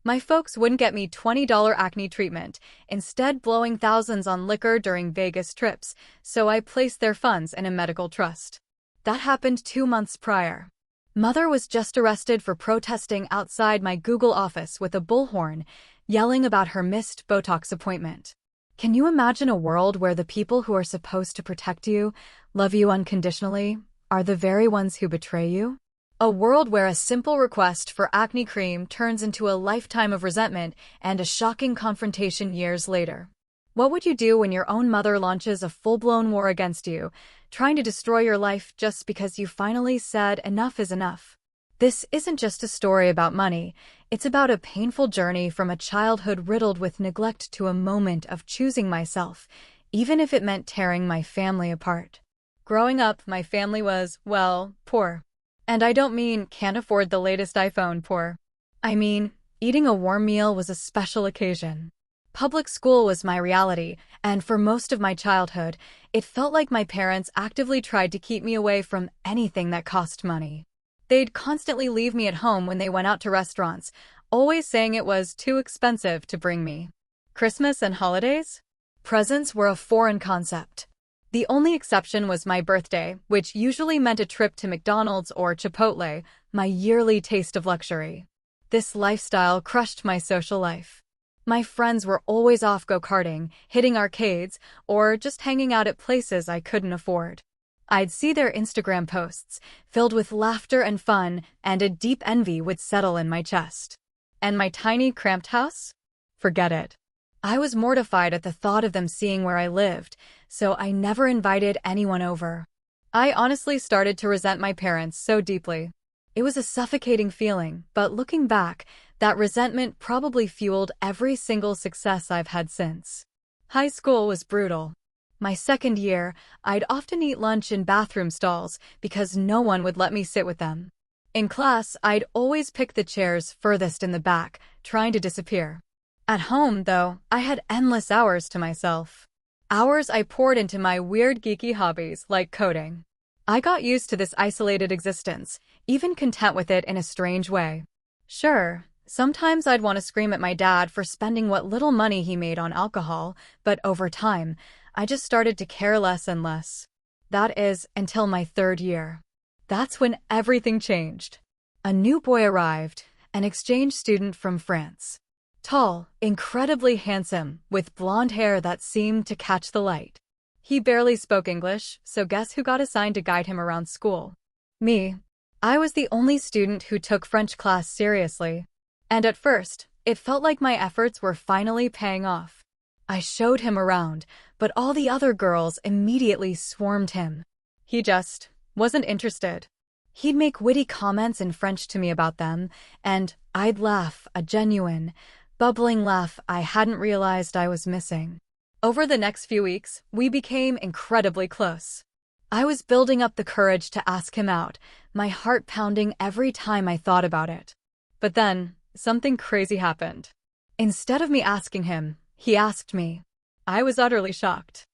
My folks wouldn't get me $20 acne treatment, instead blowing thousands on liquor during Vegas trips, so I placed their funds in a medical trust. That happened 2 months prior. Mother was just arrested for protesting outside my Google office with a bullhorn, yelling about her missed Botox appointment. Can you imagine a world where the people who are supposed to protect you, love you unconditionally, are the very ones who betray you? A world where a simple request for acne cream turns into a lifetime of resentment and a shocking confrontation years later. What would you do when your own mother launches a full-blown war against you, trying to destroy your life just because you finally said enough is enough? This isn't just a story about money, it's about a painful journey from a childhood riddled with neglect to a moment of choosing myself, even if it meant tearing my family apart. Growing up, my family was, well, poor. And I don't mean can't afford the latest iPhone poor. I mean, eating a warm meal was a special occasion. Public school was my reality, and for most of my childhood, it felt like my parents actively tried to keep me away from anything that cost money. They'd constantly leave me at home when they went out to restaurants, always saying it was too expensive to bring me. Christmas and holidays? Presents were a foreign concept. The only exception was my birthday, which usually meant a trip to McDonald's or Chipotle, my yearly taste of luxury. This lifestyle crushed my social life. My friends were always off go-karting, hitting arcades, or just hanging out at places I couldn't afford. I'd see their Instagram posts, filled with laughter and fun, and a deep envy would settle in my chest. And my tiny, cramped house? Forget it. I was mortified at the thought of them seeing where I lived, so I never invited anyone over. I honestly started to resent my parents so deeply. It was a suffocating feeling, but looking back, that resentment probably fueled every single success I've had since. High school was brutal. My second year, I'd often eat lunch in bathroom stalls because no one would let me sit with them. In class, I'd always pick the chairs furthest in the back, trying to disappear. At home, though, I had endless hours to myself. Hours I poured into my weird geeky hobbies like coding. I got used to this isolated existence, even content with it in a strange way. Sure, sometimes I'd want to scream at my dad for spending what little money he made on alcohol, but over time, I just started to care less and less. That is, until my third year. That's when everything changed. A new boy arrived, an exchange student from France. Tall, incredibly handsome, with blonde hair that seemed to catch the light. He barely spoke English, so guess who got assigned to guide him around school? Me. I was the only student who took French class seriously. And at first, it felt like my efforts were finally paying off. I showed him around, but all the other girls immediately swarmed him. He just wasn't interested. He'd make witty comments in French to me about them, and I'd laugh, a genuine, bubbling laugh I hadn't realized I was missing. Over the next few weeks, we became incredibly close. I was building up the courage to ask him out, my heart pounding every time I thought about it. But then, something crazy happened. Instead of me asking him, he asked me. I was utterly shocked.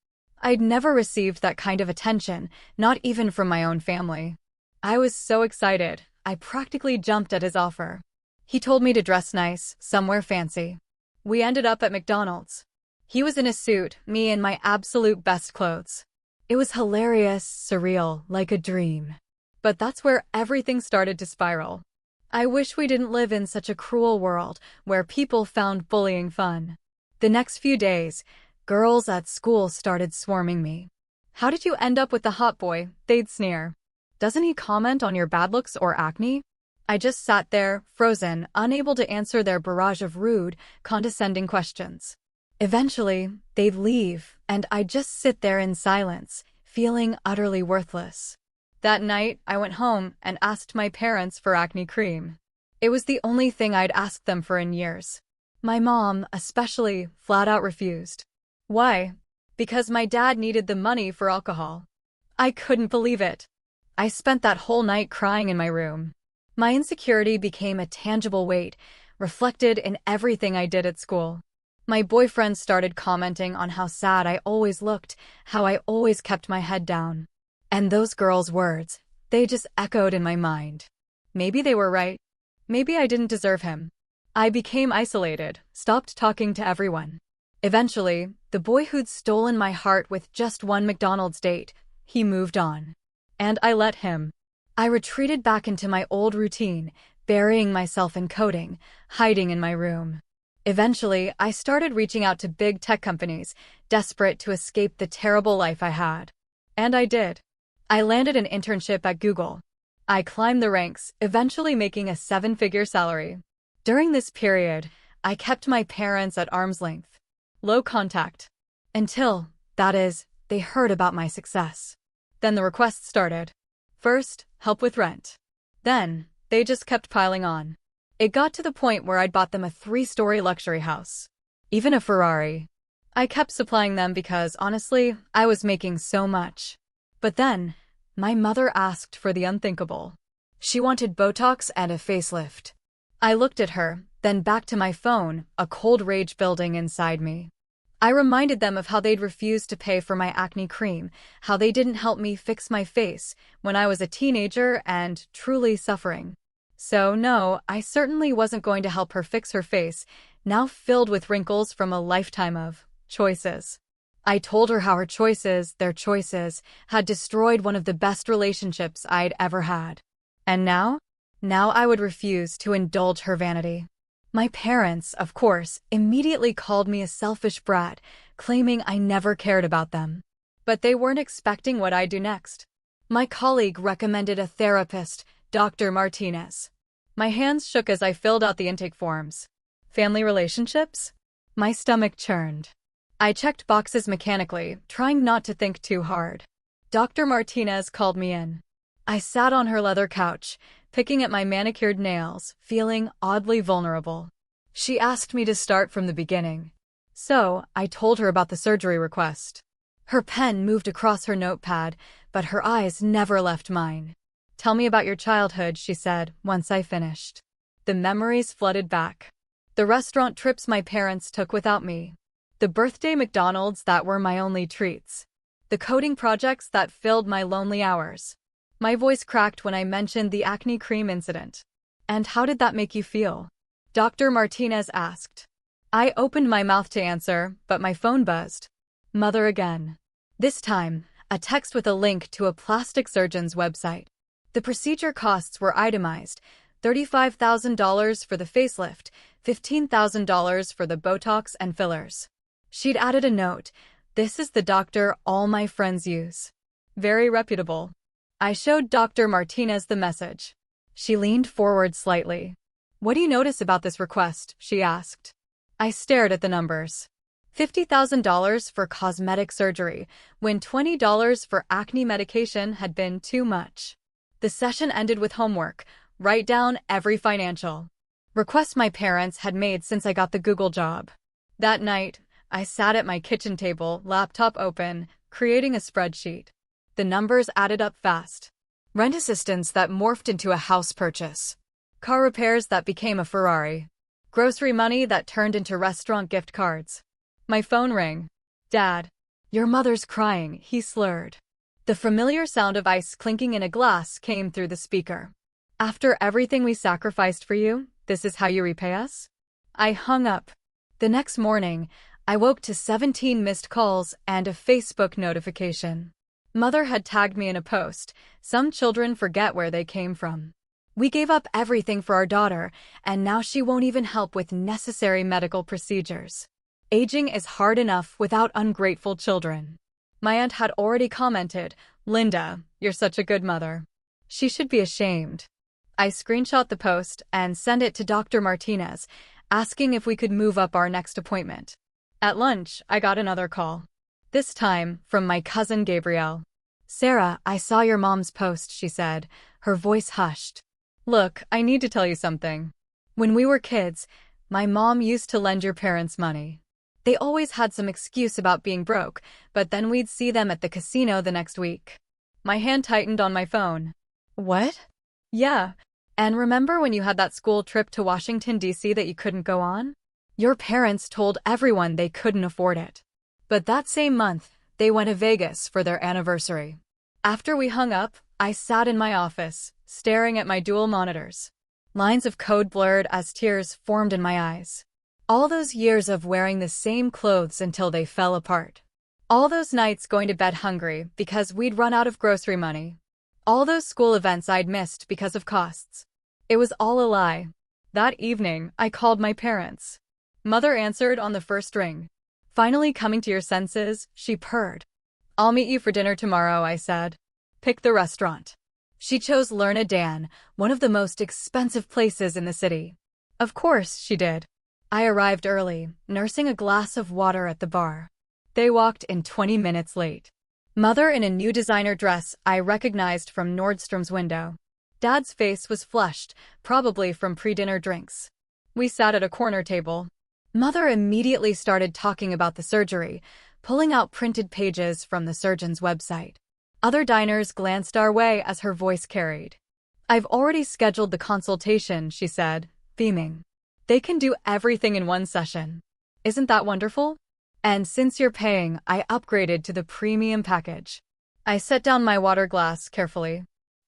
I'd never received that kind of attention, not even from my own family. I was so excited, I practically jumped at his offer. He told me to dress nice, somewhere fancy. We ended up at McDonald's. He was in a suit, me in my absolute best clothes. It was hilarious, surreal, like a dream. But that's where everything started to spiral. I wish we didn't live in such a cruel world where people found bullying fun. The next few days, girls at school started swarming me. How did you end up with the hot boy? They'd sneer. Doesn't he comment on your bad looks or acne? I just sat there, frozen, unable to answer their barrage of rude, condescending questions. Eventually, they'd leave, and I'd just sit there in silence, feeling utterly worthless. That night, I went home and asked my parents for acne cream. It was the only thing I'd asked them for in years. My mom, especially, flat out refused. Why? Because my dad needed the money for alcohol. I couldn't believe it. I spent that whole night crying in my room. My insecurity became a tangible weight, reflected in everything I did at school. My boyfriends started commenting on how sad I always looked, how I always kept my head down. And those girls' words, they just echoed in my mind. Maybe they were right. Maybe I didn't deserve him. I became isolated, stopped talking to everyone. Eventually, the boy who'd stolen my heart with just one McDonald's date, he moved on. And I let him. I retreated back into my old routine, burying myself in coding, hiding in my room. Eventually, I started reaching out to big tech companies, desperate to escape the terrible life I had. And I did. I landed an internship at Google. I climbed the ranks, eventually making a seven-figure salary. During this period, I kept my parents at arm's length. Low contact. Until, that is, they heard about my success. Then the requests started. First, help with rent. Then, they just kept piling on. It got to the point where I'd bought them a 3-story luxury house. Even a Ferrari. I kept supplying them because, honestly, I was making so much. But then, my mother asked for the unthinkable. She wanted Botox and a facelift. I looked at her, then back to my phone, a cold rage building inside me. I reminded them of how they'd refused to pay for my acne cream, how they didn't help me fix my face when I was a teenager and truly suffering. So no, I certainly wasn't going to help her fix her face, now filled with wrinkles from a lifetime of choices. I told her how her choices, their choices, had destroyed one of the best relationships I'd ever had. And now? Now I would refuse to indulge her vanity. My parents, of course, immediately called me a selfish brat, claiming I never cared about them. But they weren't expecting what I'd do next. My colleague recommended a therapist, Dr. Martinez. My hands shook as I filled out the intake forms. Family relationships? My stomach churned. I checked boxes mechanically, trying not to think too hard. Dr. Martinez called me in. I sat on her leather couch, picking at my manicured nails, feeling oddly vulnerable. She asked me to start from the beginning. So, I told her about the surgery request. Her pen moved across her notepad, but her eyes never left mine. Tell me about your childhood, she said, once I finished. The memories flooded back. The restaurant trips my parents took without me. The birthday McDonald's that were my only treats. The coding projects that filled my lonely hours. My voice cracked when I mentioned the acne cream incident. And how did that make you feel? Dr. Martinez asked. I opened my mouth to answer, but my phone buzzed. Mother again. This time, a text with a link to a plastic surgeon's website. The procedure costs were itemized: $35,000 for the facelift, $15,000 for the Botox and fillers. She'd added a note, "This is the doctor all my friends use." Very reputable. I showed Dr. Martinez the message. She leaned forward slightly. What do you notice about this request? She asked. I stared at the numbers. $50,000 for cosmetic surgery, when $20 for acne medication had been too much. The session ended with homework. Write down every financial request my parents had made since I got the Google job. That night, I sat at my kitchen table, laptop open, creating a spreadsheet. The numbers added up fast. Rent assistance that morphed into a house purchase. Car repairs that became a Ferrari. Grocery money that turned into restaurant gift cards. My phone rang. Dad. Your mother's crying, he slurred. The familiar sound of ice clinking in a glass came through the speaker. After everything we sacrificed for you, this is how you repay us? I hung up. The next morning, I woke to 17 missed calls and a Facebook notification. Mother had tagged me in a post. Some children forget where they came from. We gave up everything for our daughter, and now she won't even help with necessary medical procedures. Aging is hard enough without ungrateful children. My aunt had already commented, Linda, you're such a good mother. She should be ashamed. I screenshot the post and sent it to Dr. Martinez, asking if we could move up our next appointment. At lunch, I got another call. This time, from my cousin Gabrielle. Sarah, I saw your mom's post, she said, her voice hushed. Look, I need to tell you something. When we were kids, my mom used to lend your parents money. They always had some excuse about being broke, but then we'd see them at the casino the next week. My hand tightened on my phone. What? Yeah. And remember when you had that school trip to Washington, D.C. that you couldn't go on? Your parents told everyone they couldn't afford it. But that same month, they went to Vegas for their anniversary. After we hung up, I sat in my office, staring at my dual monitors. Lines of code blurred as tears formed in my eyes. All those years of wearing the same clothes until they fell apart. All those nights going to bed hungry because we'd run out of grocery money. All those school events I'd missed because of costs. It was all a lie. That evening, I called my parents. Mother answered on the first ring. Finally coming to your senses, she purred. I'll meet you for dinner tomorrow, I said. Pick the restaurant. She chose Lerna Dan, one of the most expensive places in the city. Of course, she did. I arrived early, nursing a glass of water at the bar. They walked in 20 minutes late. Mother in a new designer dress I recognized from Nordstrom's window. Dad's face was flushed, probably from pre-dinner drinks. We sat at a corner table. Mother immediately started talking about the surgery, pulling out printed pages from the surgeon's website. Other diners glanced our way as her voice carried. I've already scheduled the consultation, she said, beaming. They can do everything in one session. Isn't that wonderful? And since you're paying, I upgraded to the premium package. I set down my water glass carefully.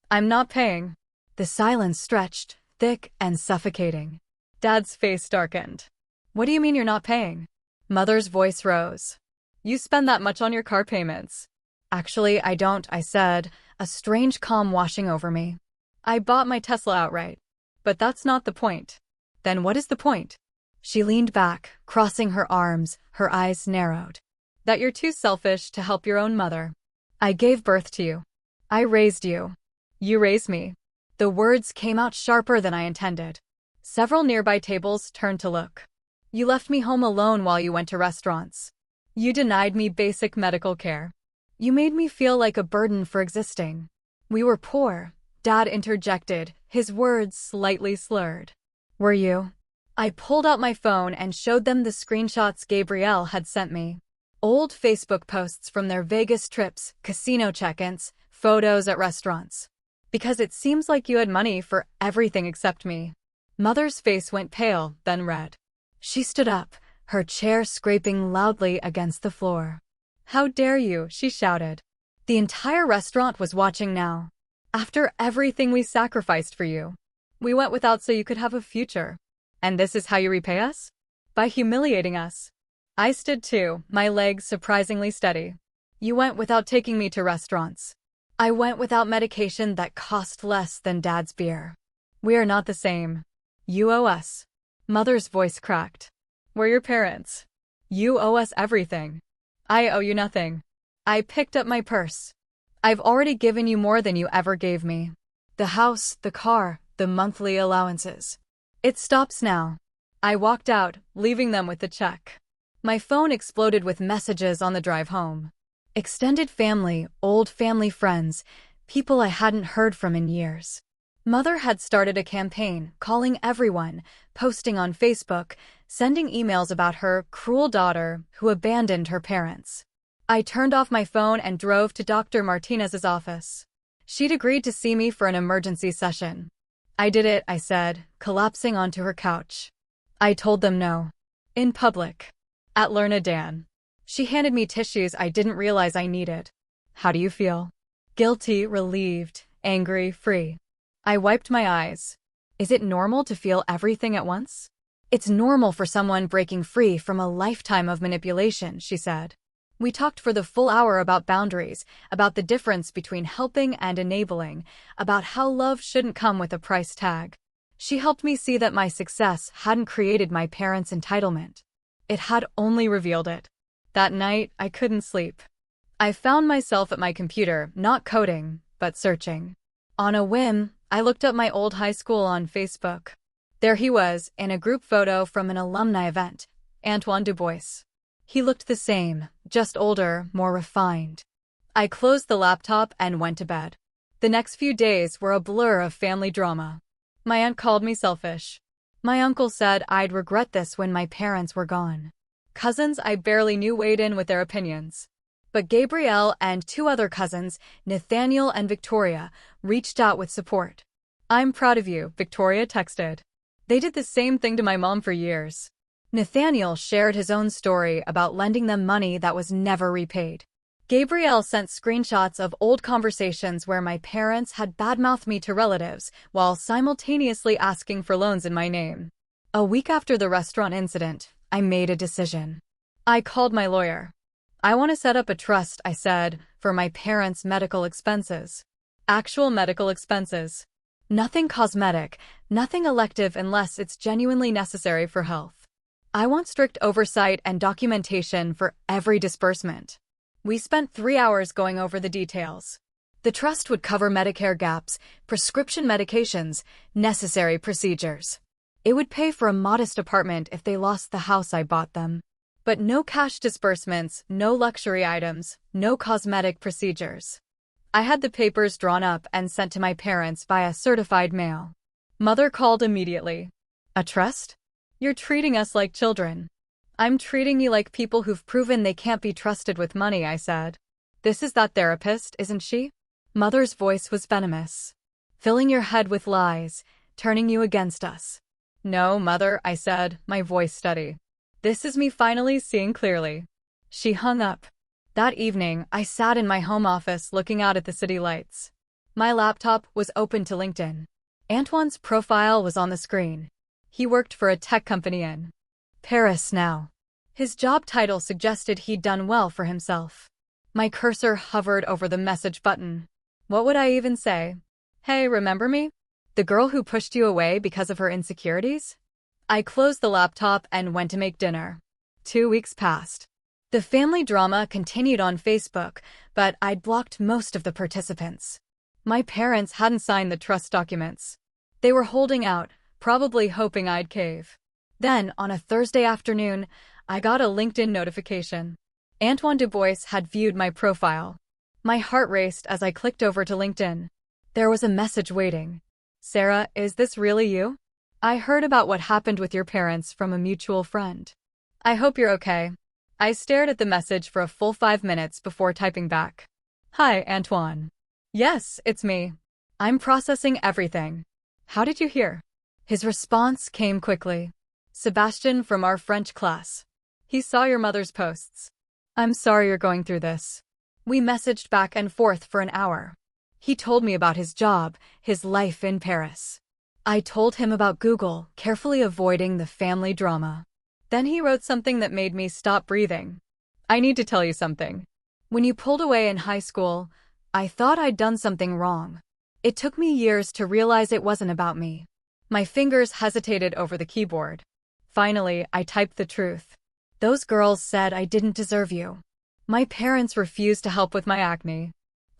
I'm not paying. The silence stretched, thick and suffocating. Dad's face darkened. What do you mean you're not paying? Mother's voice rose. You spend that much on your car payments. Actually, I don't, I said, a strange calm washing over me. I bought my Tesla outright. But that's not the point. Then what is the point? She leaned back, crossing her arms, her eyes narrowed. That you're too selfish to help your own mother. I gave birth to you. I raised you. You raised me. The words came out sharper than I intended. Several nearby tables turned to look. You left me home alone while you went to restaurants. You denied me basic medical care. You made me feel like a burden for existing. We were poor, Dad interjected, his words slightly slurred. Were you? I pulled out my phone and showed them the screenshots Gabrielle had sent me. Old Facebook posts from their Vegas trips, casino check-ins, photos at restaurants. Because it seems like you had money for everything except me. Mother's face went pale, then red. She stood up, her chair scraping loudly against the floor. How dare you, she shouted. The entire restaurant was watching now. After everything we sacrificed for you. We went without so you could have a future. And this is how you repay us? By humiliating us. I stood too, my legs surprisingly steady. You went without taking me to restaurants. I went without medication that cost less than Dad's beer. We are not the same. You owe us. Mother's voice cracked. We're your parents. You owe us everything. I owe you nothing. I picked up my purse. I've already given you more than you ever gave me. The house, the car, the monthly allowances. It stops now. I walked out, leaving them with the check. My phone exploded with messages on the drive home. Extended family, old family friends, people I hadn't heard from in years. Mother had started a campaign, calling everyone, posting on Facebook, sending emails about her cruel daughter who abandoned her parents. I turned off my phone and drove to Dr. Martinez's office. She'd agreed to see me for an emergency session. I did it, I said, collapsing onto her couch. I told them no. In public. At Lerna Dan. She handed me tissues I didn't realize I needed. How do you feel? Guilty, relieved, angry, free. I wiped my eyes. Is it normal to feel everything at once? It's normal for someone breaking free from a lifetime of manipulation, she said. We talked for the full hour about boundaries, about the difference between helping and enabling, about how love shouldn't come with a price tag. She helped me see that my success hadn't created my parents' entitlement. It had only revealed it. That night, I couldn't sleep. I found myself at my computer, not coding, but searching. On a whim, I looked up my old high school on Facebook. There he was, in a group photo from an alumni event, Antoine Dubois. He looked the same, just older, more refined. I closed the laptop and went to bed. The next few days were a blur of family drama. My aunt called me selfish. My uncle said I'd regret this when my parents were gone. Cousins I barely knew weighed in with their opinions. But Gabrielle and two other cousins, Nathaniel and Victoria, reached out with support. I'm proud of you, Victoria texted. They did the same thing to my mom for years. Nathaniel shared his own story about lending them money that was never repaid. Gabrielle sent screenshots of old conversations where my parents had badmouthed me to relatives while simultaneously asking for loans in my name. A week after the restaurant incident, I made a decision. I called my lawyer. I want to set up a trust, I said, for my parents' medical expenses. Actual medical expenses. Nothing cosmetic, nothing elective unless it's genuinely necessary for health. I want strict oversight and documentation for every disbursement. We spent 3 hours going over the details. The trust would cover Medicare gaps, prescription medications, necessary procedures. It would pay for a modest apartment if they lost the house I bought them. But no cash disbursements, no luxury items, no cosmetic procedures. I had the papers drawn up and sent to my parents via certified mail. Mother called immediately. A trust? You're treating us like children. I'm treating you like people who've proven they can't be trusted with money, I said. This is that therapist, isn't she? Mother's voice was venomous. Filling your head with lies, turning you against us. No, Mother, I said, my voice steady. This is me finally seeing clearly. She hung up. That evening, I sat in my home office looking out at the city lights. My laptop was open to LinkedIn. Antoine's profile was on the screen. He worked for a tech company in Paris now. His job title suggested he'd done well for himself. My cursor hovered over the message button. What would I even say? Hey, remember me? The girl who pushed you away because of her insecurities? I closed the laptop and went to make dinner. 2 weeks passed. The family drama continued on Facebook, but I'd blocked most of the participants. My parents hadn't signed the trust documents. They were holding out, probably hoping I'd cave. Then, on a Thursday afternoon, I got a LinkedIn notification. Antoine Dubois had viewed my profile. My heart raced as I clicked over to LinkedIn. There was a message waiting. Sarah, is this really you? I heard about what happened with your parents from a mutual friend. I hope you're okay. I stared at the message for a full 5 minutes before typing back. Hi, Antoine. Yes, it's me. I'm processing everything. How did you hear? His response came quickly. Sebastian from our French class. He saw your mother's posts. I'm sorry you're going through this. We messaged back and forth for an hour. He told me about his job, his life in Paris. I told him about Google, carefully avoiding the family drama. Then he wrote something that made me stop breathing. I need to tell you something. When you pulled away in high school, I thought I'd done something wrong. It took me years to realize it wasn't about me. My fingers hesitated over the keyboard. Finally, I typed the truth. Those girls said I didn't deserve you. My parents refused to help with my acne.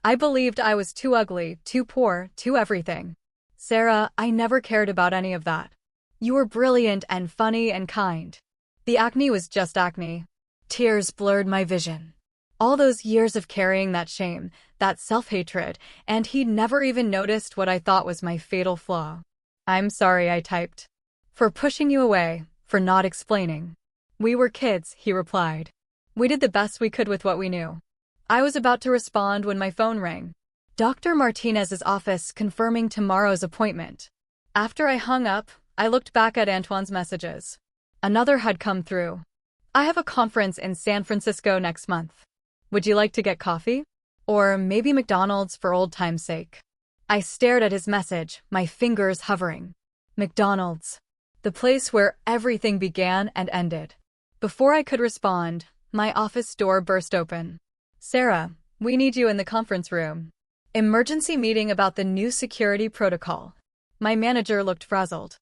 I believed I was too ugly, too poor, too everything. Sarah, I never cared about any of that. You were brilliant and funny and kind. The acne was just acne. Tears blurred my vision. All those years of carrying that shame, that self-hatred, and he'd never even noticed what I thought was my fatal flaw. I'm sorry, I typed. For pushing you away, for not explaining. We were kids, he replied. We did the best we could with what we knew. I was about to respond when my phone rang. Dr. Martinez's office confirming tomorrow's appointment. After I hung up, I looked back at Antoine's messages. Another had come through. I have a conference in San Francisco next month. Would you like to get coffee? Or maybe McDonald's for old time's sake. I stared at his message, my fingers hovering. McDonald's. The place where everything began and ended. Before I could respond, my office door burst open. Sarah, we need you in the conference room. Emergency meeting about the new security protocol. My manager looked frazzled.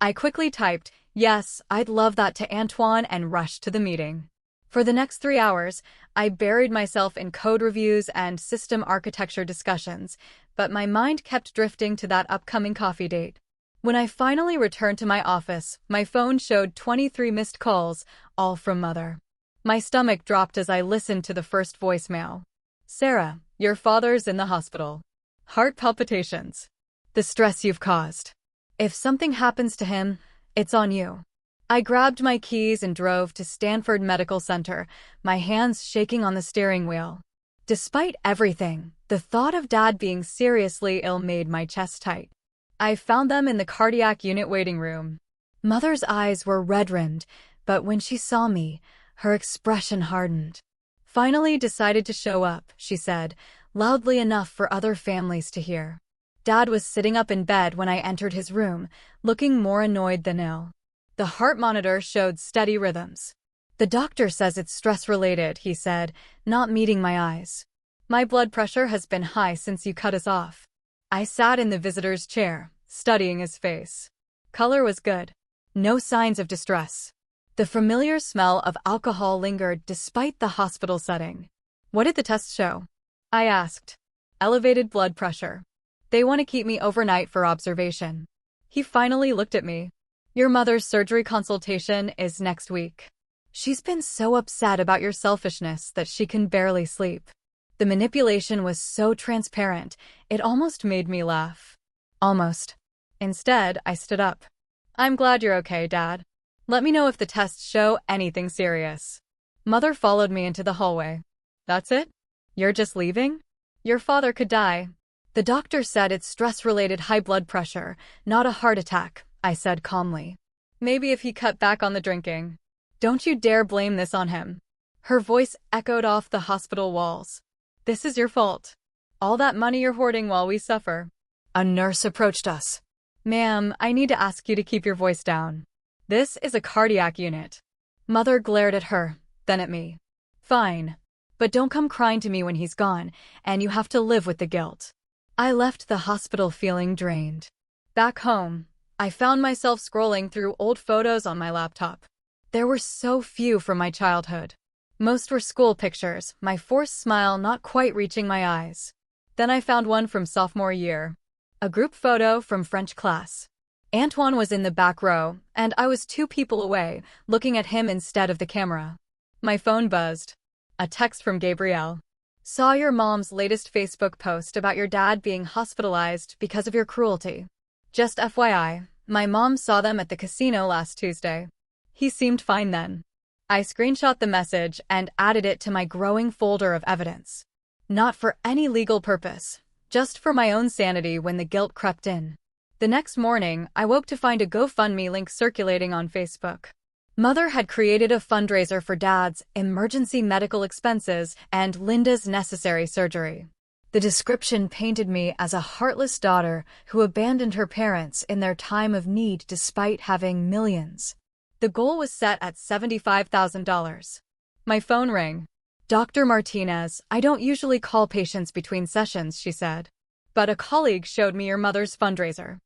I quickly typed, yes, I'd love that to Antoine and rushed to the meeting. For the next 3 hours, I buried myself in code reviews and system architecture discussions, but my mind kept drifting to that upcoming coffee date. When I finally returned to my office, my phone showed 23 missed calls, all from Mother. My stomach dropped as I listened to the first voicemail. Sarah, your father's in the hospital. Heart palpitations. The stress you've caused. If something happens to him, it's on you. I grabbed my keys and drove to Stanford Medical Center, my hands shaking on the steering wheel. Despite everything, the thought of Dad being seriously ill made my chest tight. I found them in the cardiac unit waiting room. Mother's eyes were red-rimmed, but when she saw me, her expression hardened. Finally decided to show up, she said, loudly enough for other families to hear. Dad was sitting up in bed when I entered his room, looking more annoyed than ill. The heart monitor showed steady rhythms. The doctor says it's stress-related, he said, not meeting my eyes. My blood pressure has been high since you cut us off. I sat in the visitor's chair, studying his face. Color was good. No signs of distress. The familiar smell of alcohol lingered despite the hospital setting. What did the tests show? I asked. Elevated blood pressure. They want to keep me overnight for observation. He finally looked at me. Your mother's surgery consultation is next week. She's been so upset about your selfishness that she can barely sleep. The manipulation was so transparent, it almost made me laugh. Almost. Instead, I stood up. I'm glad you're okay, Dad. Let me know if the tests show anything serious. Mother followed me into the hallway. That's it? You're just leaving? Your father could die. The doctor said it's stress-related high blood pressure, not a heart attack, I said calmly. Maybe if he cut back on the drinking. Don't you dare blame this on him. Her voice echoed off the hospital walls. This is your fault. All that money you're hoarding while we suffer. A nurse approached us. Ma'am, I need to ask you to keep your voice down. This is a cardiac unit. Mother glared at her, then at me. Fine. But don't come crying to me when he's gone, and you have to live with the guilt. I left the hospital feeling drained. Back home, I found myself scrolling through old photos on my laptop. There were so few from my childhood. Most were school pictures, my forced smile not quite reaching my eyes. Then I found one from sophomore year. A group photo from French class. Antoine was in the back row, and I was 2 people away, looking at him instead of the camera. My phone buzzed. A text from Gabrielle. Saw your mom's latest Facebook post about your dad being hospitalized because of your cruelty. Just FYI, my mom saw them at the casino last Tuesday. He seemed fine then. I screenshot the message and added it to my growing folder of evidence. Not for any legal purpose, just for my own sanity when the guilt crept in. The next morning, I woke to find a GoFundMe link circulating on Facebook. Mother had created a fundraiser for Dad's emergency medical expenses and Linda's necessary surgery. The description painted me as a heartless daughter who abandoned her parents in their time of need despite having millions. The goal was set at $75,000. My phone rang. Dr. Martinez, I don't usually call patients between sessions, she said. But a colleague showed me your mother's fundraiser.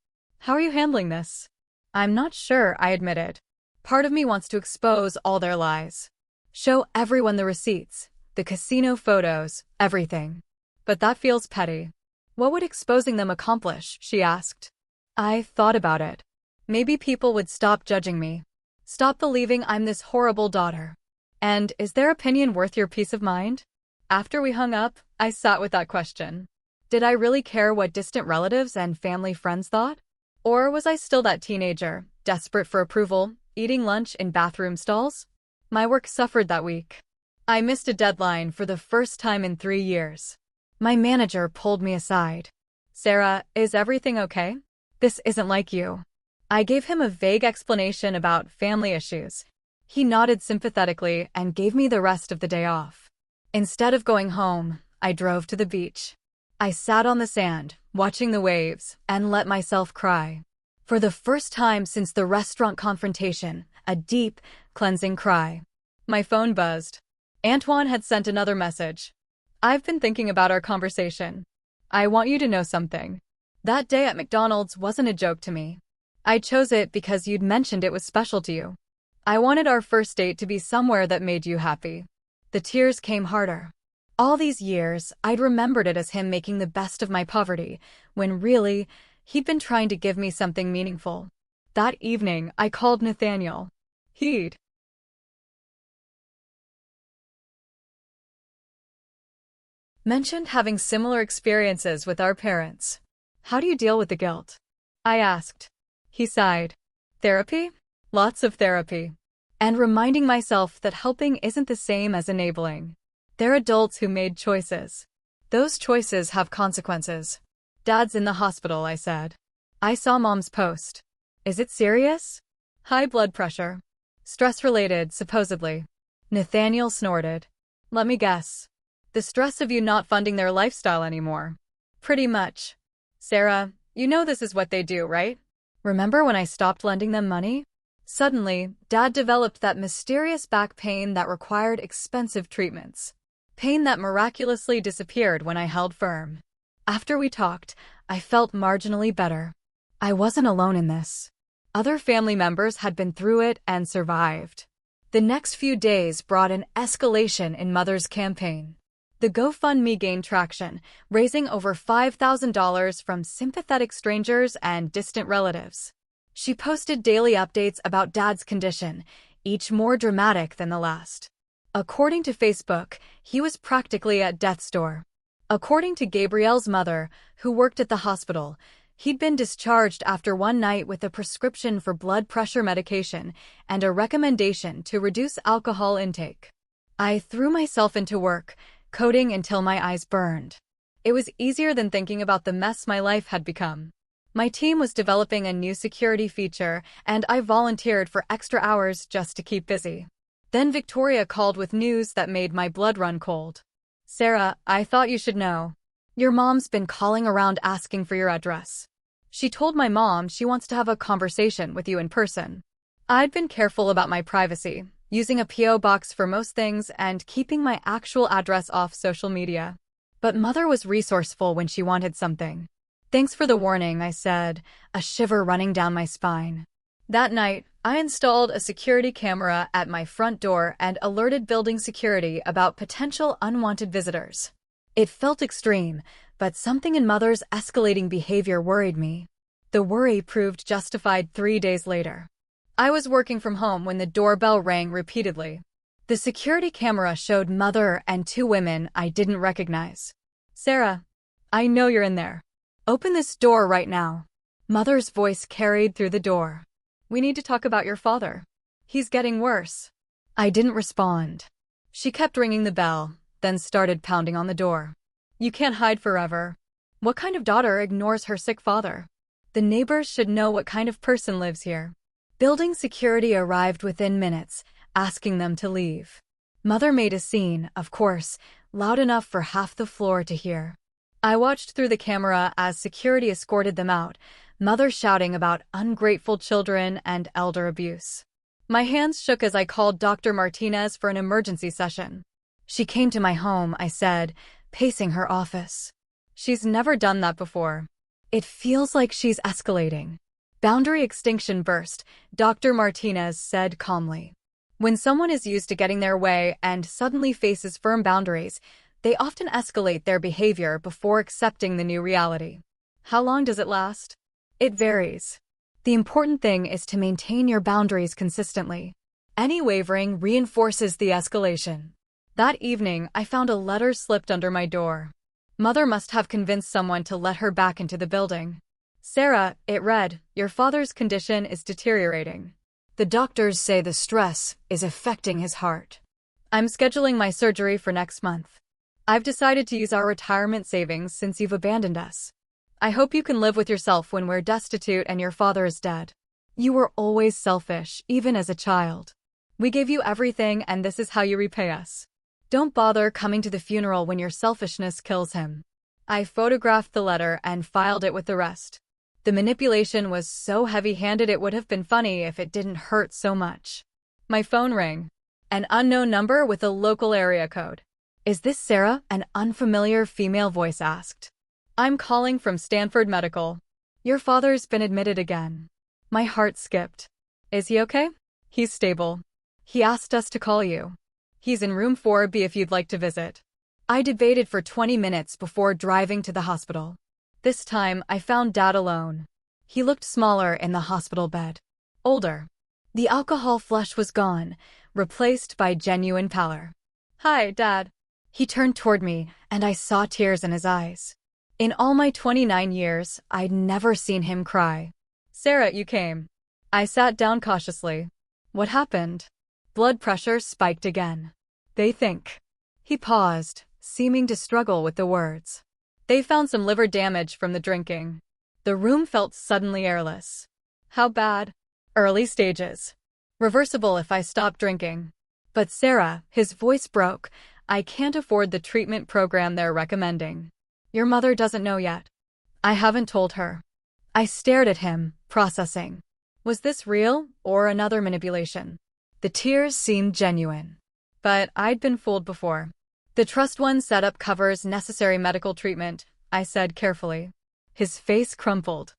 How are you handling this? I'm not sure, I admitted. Part of me wants to expose all their lies. Show everyone the receipts, the casino photos, everything. But that feels petty. What would exposing them accomplish? She asked. I thought about it. Maybe people would stop judging me. Stop believing I'm this horrible daughter. And is their opinion worth your peace of mind? After we hung up, I sat with that question. Did I really care what distant relatives and family friends thought? Or was I still that teenager, desperate for approval, eating lunch in bathroom stalls? My work suffered that week. I missed a deadline for the first time in 3 years. My manager pulled me aside. Sarah, is everything okay? This isn't like you. I gave him a vague explanation about family issues. He nodded sympathetically and gave me the rest of the day off. Instead of going home, I drove to the beach. I sat on the sand, watching the waves, and let myself cry. For the first time since the restaurant confrontation, a deep, cleansing cry. My phone buzzed. Antoine had sent another message. I've been thinking about our conversation. I want you to know something. That day at McDonald's wasn't a joke to me. I chose it because you'd mentioned it was special to you. I wanted our first date to be somewhere that made you happy. The tears came harder. All these years, I'd remembered it as him making the best of my poverty, when really, he'd been trying to give me something meaningful. That evening, I called Nathaniel. He'd mentioned having similar experiences with our parents. How do you deal with the guilt? I asked. He sighed. Therapy? Lots of therapy. And reminding myself that helping isn't the same as enabling. They're adults who made choices. Those choices have consequences. Dad's in the hospital, I said. I saw Mom's post. Is it serious? High blood pressure. Stress-related, supposedly. Nathaniel snorted. Let me guess. The stress of you not funding their lifestyle anymore. Pretty much. Sarah, you know this is what they do, right? Remember when I stopped lending them money? Suddenly, Dad developed that mysterious back pain that required expensive treatments. Pain that miraculously disappeared when I held firm. After we talked, I felt marginally better. I wasn't alone in this. Other family members had been through it and survived. The next few days brought an escalation in Mother's campaign. The GoFundMe gained traction, raising over $5,000 from sympathetic strangers and distant relatives. She posted daily updates about Dad's condition, each more dramatic than the last. According to Facebook, he was practically at death's door. According to Gabrielle's mother, who worked at the hospital, he'd been discharged after one night with a prescription for blood pressure medication and a recommendation to reduce alcohol intake. I threw myself into work, coding until my eyes burned. It was easier than thinking about the mess my life had become. My team was developing a new security feature, and I volunteered for extra hours just to keep busy. Then Victoria called with news that made my blood run cold. Sarah, I thought you should know. Your mom's been calling around asking for your address. She told my mom she wants to have a conversation with you in person. I'd been careful about my privacy, using a P.O. box for most things and keeping my actual address off social media. But Mother was resourceful when she wanted something. Thanks for the warning, I said, a shiver running down my spine. That night, I installed a security camera at my front door and alerted building security about potential unwanted visitors. It felt extreme, but something in Mother's escalating behavior worried me. The worry proved justified 3 days later. I was working from home when the doorbell rang repeatedly. The security camera showed Mother and 2 women I didn't recognize. Sarah, I know you're in there. Open this door right now. Mother's voice carried through the door. We need to talk about your father. He's getting worse. I didn't respond. She kept ringing the bell, then started pounding on the door. You can't hide forever. What kind of daughter ignores her sick father? The neighbors should know what kind of person lives here. Building security arrived within minutes, asking them to leave. Mother made a scene, of course, loud enough for half the floor to hear. I watched through the camera as security escorted them out, Mother shouting about ungrateful children and elder abuse. My hands shook as I called Dr. Martinez for an emergency session. She came to my home, I said, pacing her office. She's never done that before. It feels like she's escalating. Boundary extinction burst, Dr. Martinez said calmly. When someone is used to getting their way and suddenly faces firm boundaries, they often escalate their behavior before accepting the new reality. How long does it last? It varies. The important thing is to maintain your boundaries consistently. Any wavering reinforces the escalation. That evening, I found a letter slipped under my door. Mother must have convinced someone to let her back into the building. Sarah, it read, your father's condition is deteriorating. The doctors say the stress is affecting his heart. I'm scheduling my surgery for next month. I've decided to use our retirement savings since you've abandoned us. I hope you can live with yourself when we're destitute and your father is dead. You were always selfish, even as a child. We gave you everything and this is how you repay us. Don't bother coming to the funeral when your selfishness kills him. I photographed the letter and filed it with the rest. The manipulation was so heavy-handed it would have been funny if it didn't hurt so much. My phone rang. An unknown number with a local area code. Is this Sarah? An unfamiliar female voice asked. I'm calling from Stanford Medical. Your father's been admitted again. My heart skipped. Is he okay? He's stable. He asked us to call you. He's in room 4B if you'd like to visit. I debated for 20 minutes before driving to the hospital. This time, I found Dad alone. He looked smaller in the hospital bed. Older. The alcohol flush was gone, replaced by genuine pallor. Hi, Dad. He turned toward me, and I saw tears in his eyes. In all my 29 years, I'd never seen him cry. Sarah, you came. I sat down cautiously. What happened? Blood pressure spiked again. They think. He paused, seeming to struggle with the words. They found some liver damage from the drinking. The room felt suddenly airless. How bad? Early stages. Reversible if I stop drinking. But Sarah, his voice broke, I can't afford the treatment program they're recommending. Your mother doesn't know yet. I haven't told her. I stared at him, processing. Was this real or another manipulation? The tears seemed genuine. But I'd been fooled before. The Trust One setup covers necessary medical treatment, I said carefully. His face crumpled.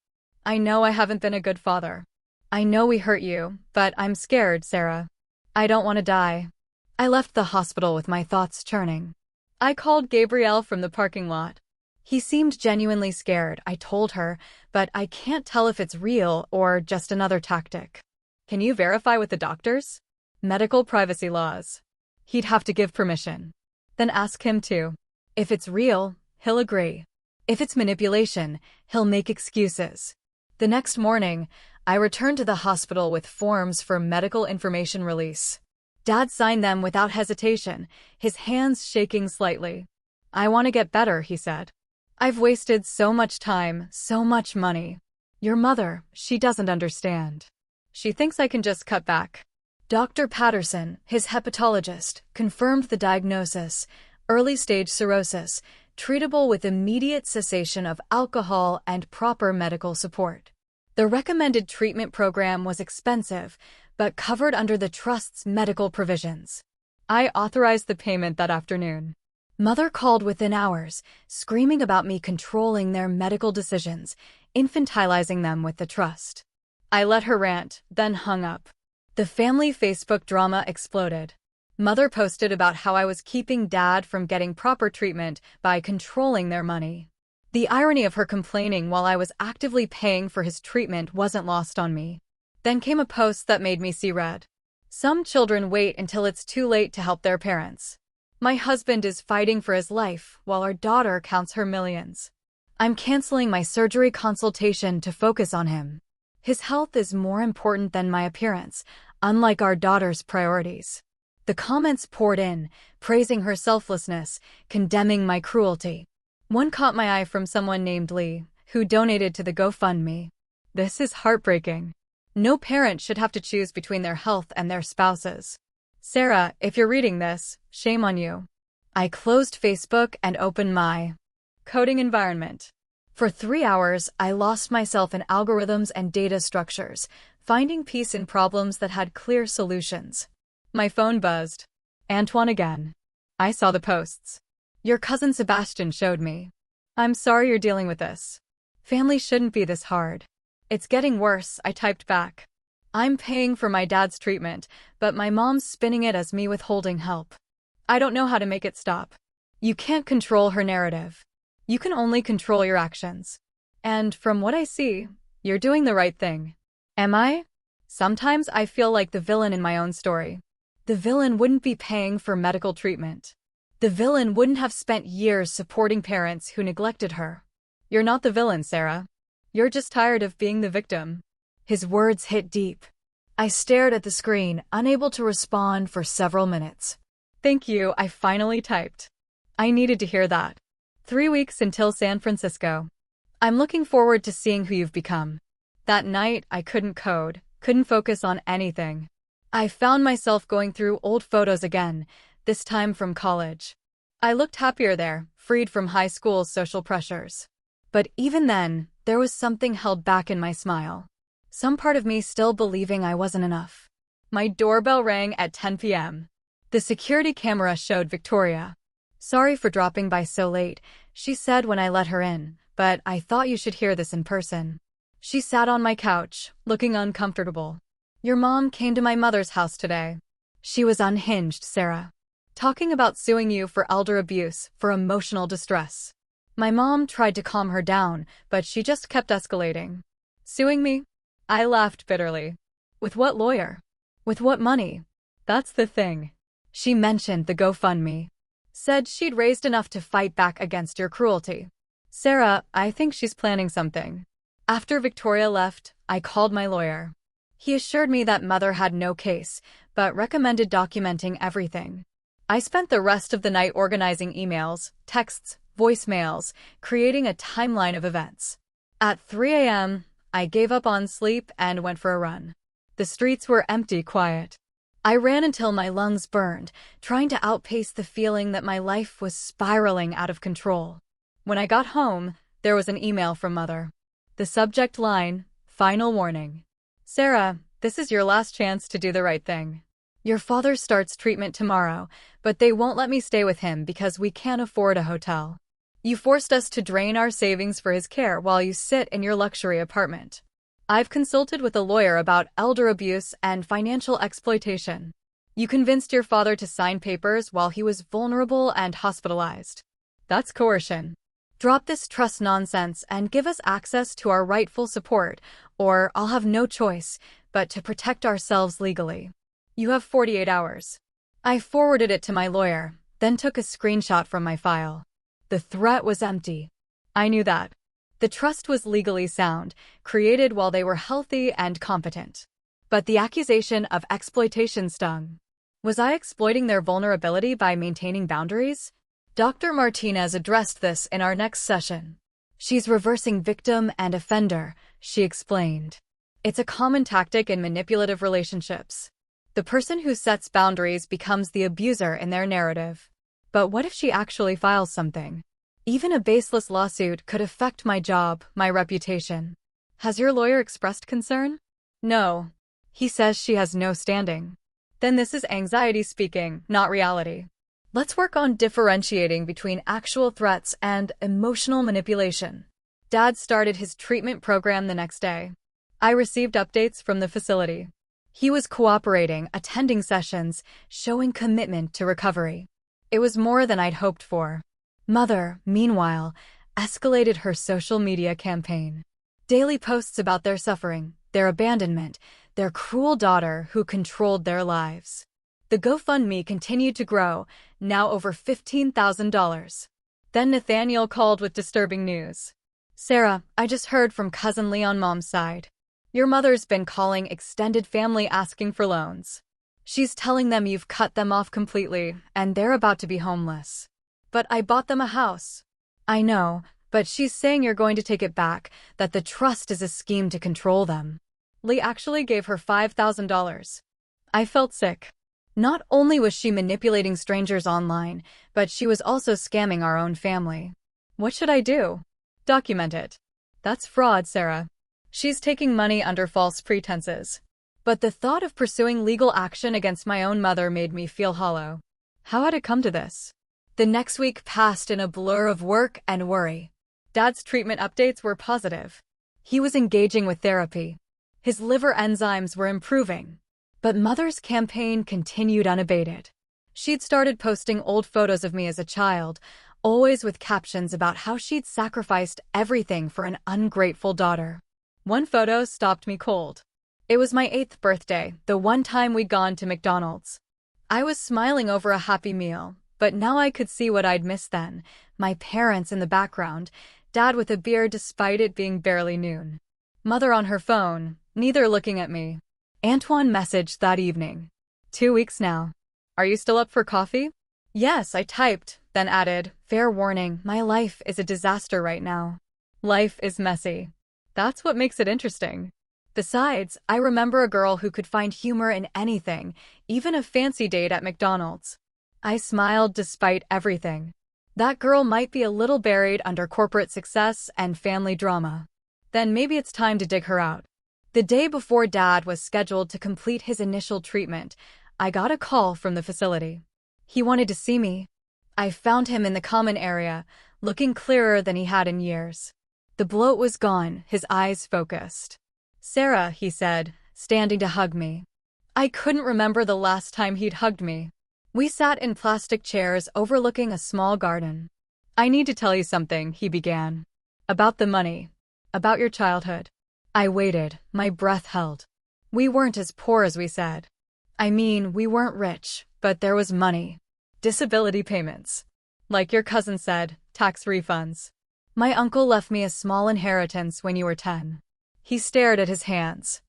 I know I haven't been a good father. I know we hurt you, but I'm scared, Sarah. I don't want to die. I left the hospital with my thoughts churning. I called Gabrielle from the parking lot. He seemed genuinely scared, I told her, but I can't tell if it's real or just another tactic. Can you verify with the doctors? Medical privacy laws. He'd have to give permission. Then ask him to. If it's real, he'll agree. If it's manipulation, he'll make excuses. The next morning, I returned to the hospital with forms for medical information release. Dad signed them without hesitation, his hands shaking slightly. I want to get better, he said. I've wasted so much time, so much money. Your mother, she doesn't understand. She thinks I can just cut back. Dr. Patterson, his hepatologist, confirmed the diagnosis, early-stage cirrhosis, treatable with immediate cessation of alcohol and proper medical support. The recommended treatment program was expensive, but covered under the Trust's medical provisions. I authorized the payment that afternoon. Mother called within hours, screaming about me controlling their medical decisions, infantilizing them with the Trust. I let her rant, then hung up. The family Facebook drama exploded. Mother posted about how I was keeping Dad from getting proper treatment by controlling their money. The irony of her complaining while I was actively paying for his treatment wasn't lost on me. Then came a post that made me see red. Some children wait until it's too late to help their parents. My husband is fighting for his life while our daughter counts her millions. I'm canceling my surgery consultation to focus on him. His health is more important than my appearance, unlike our daughter's priorities. The comments poured in, praising her selflessness, condemning my cruelty. One caught my eye from someone named Lee, who donated to the GoFundMe. This is heartbreaking. No parent should have to choose between their health and their spouse's. Sarah, if you're reading this, shame on you. I closed Facebook and opened my coding environment. For 3 hours, I lost myself in algorithms and data structures, finding peace in problems that had clear solutions. My phone buzzed. Antoine again. I saw the posts. Your cousin Sebastian showed me. I'm sorry you're dealing with this. Family shouldn't be this hard. It's getting worse, I typed back. I'm paying for my dad's treatment, but my mom's spinning it as me withholding help. I don't know how to make it stop. You can't control her narrative. You can only control your actions. And from what I see, you're doing the right thing. Am I? Sometimes I feel like the villain in my own story. The villain wouldn't be paying for medical treatment. The villain wouldn't have spent years supporting parents who neglected her. You're not the villain, Sarah. You're just tired of being the victim. His words hit deep. I stared at the screen, unable to respond for several minutes. Thank you, I finally typed. I needed to hear that. 3 weeks until San Francisco. I'm looking forward to seeing who you've become. That night, I couldn't code, couldn't focus on anything. I found myself going through old photos again, this time from college. I looked happier there, freed from high school's social pressures. But even then, there was something held back in my smile. Some part of me still believing I wasn't enough. My doorbell rang at 10 p.m. The security camera showed Victoria. Sorry for dropping by so late, she said when I let her in, but I thought you should hear this in person. She sat on my couch, looking uncomfortable. Your mom came to my mother's house today. She was unhinged, Sarah. Talking about suing you for elder abuse, for emotional distress. My mom tried to calm her down, but she just kept escalating. Suing me? I laughed bitterly. With what lawyer? With what money? That's the thing. She mentioned the GoFundMe. Said she'd raised enough to fight back against your cruelty. Sarah, I think she's planning something. After Victoria left, I called my lawyer. He assured me that Mother had no case, but recommended documenting everything. I spent the rest of the night organizing emails, texts, voicemails, creating a timeline of events. At 3 a.m., I gave up on sleep and went for a run. The streets were empty, quiet. I ran until my lungs burned, trying to outpace the feeling that my life was spiraling out of control. When I got home, there was an email from Mother. The subject line, "Final warning. Sarah, this is your last chance to do the right thing. Your father starts treatment tomorrow, but they won't let me stay with him because we can't afford a hotel. You forced us to drain our savings for his care while you sit in your luxury apartment. I've consulted with a lawyer about elder abuse and financial exploitation. You convinced your father to sign papers while he was vulnerable and hospitalized. That's coercion. Drop this trust nonsense and give us access to our rightful support, or I'll have no choice but to protect ourselves legally. You have 48 hours. I forwarded it to my lawyer, then took a screenshot from my file. The threat was empty. I knew that. The trust was legally sound, created while they were healthy and competent. But the accusation of exploitation stung. Was I exploiting their vulnerability by maintaining boundaries? Dr. Martinez addressed this in our next session. She's reversing victim and offender, she explained. It's a common tactic in manipulative relationships. The person who sets boundaries becomes the abuser in their narrative. But what if she actually files something? Even a baseless lawsuit could affect my job, my reputation. Has your lawyer expressed concern? No. He says she has no standing. Then this is anxiety speaking, not reality. Let's work on differentiating between actual threats and emotional manipulation. Dad started his treatment program the next day. I received updates from the facility. He was cooperating, attending sessions, showing commitment to recovery. It was more than I'd hoped for. Mother, meanwhile, escalated her social media campaign. Daily posts about their suffering, their abandonment, their cruel daughter who controlled their lives. The GoFundMe continued to grow, now over $15,000. Then Nathaniel called with disturbing news. Sarah, I just heard from cousin Leon mom's side. Your mother's been calling extended family asking for loans. She's telling them you've cut them off completely, and they're about to be homeless. But I bought them a house. I know, but she's saying you're going to take it back, that the trust is a scheme to control them. Lee actually gave her $5,000. I felt sick. Not only was she manipulating strangers online, but she was also scamming our own family. What should I do? Document it. That's fraud, Sarah. She's taking money under false pretenses. But the thought of pursuing legal action against my own mother made me feel hollow. How had it come to this? The next week passed in a blur of work and worry. Dad's treatment updates were positive. He was engaging with therapy. His liver enzymes were improving. But Mother's campaign continued unabated. She'd started posting old photos of me as a child, always with captions about how she'd sacrificed everything for an ungrateful daughter. One photo stopped me cold. It was my 8th birthday, the one time we'd gone to McDonald's. I was smiling over a happy meal, but now I could see what I'd missed then. My parents in the background, Dad with a beer despite it being barely noon. Mother on her phone, neither looking at me. Antoine messaged that evening. 2 weeks now. Are you still up for coffee? Yes, I typed, then added, fair warning, my life is a disaster right now. Life is messy. That's what makes it interesting. Besides, I remember a girl who could find humor in anything, even a fancy date at McDonald's. I smiled despite everything. That girl might be a little buried under corporate success and family drama. Then maybe it's time to dig her out. The day before Dad was scheduled to complete his initial treatment, I got a call from the facility. He wanted to see me. I found him in the common area, looking clearer than he had in years. The bloat was gone, his eyes focused. Sarah, he said, standing to hug me. I couldn't remember the last time he'd hugged me. We sat in plastic chairs overlooking a small garden. I need to tell you something, he began. About the money. About your childhood. I waited, my breath held. We weren't as poor as we said. I mean, we weren't rich, but there was money. Disability payments. Like your cousin said, tax refunds. My uncle left me a small inheritance when you were 10. He stared at his hands.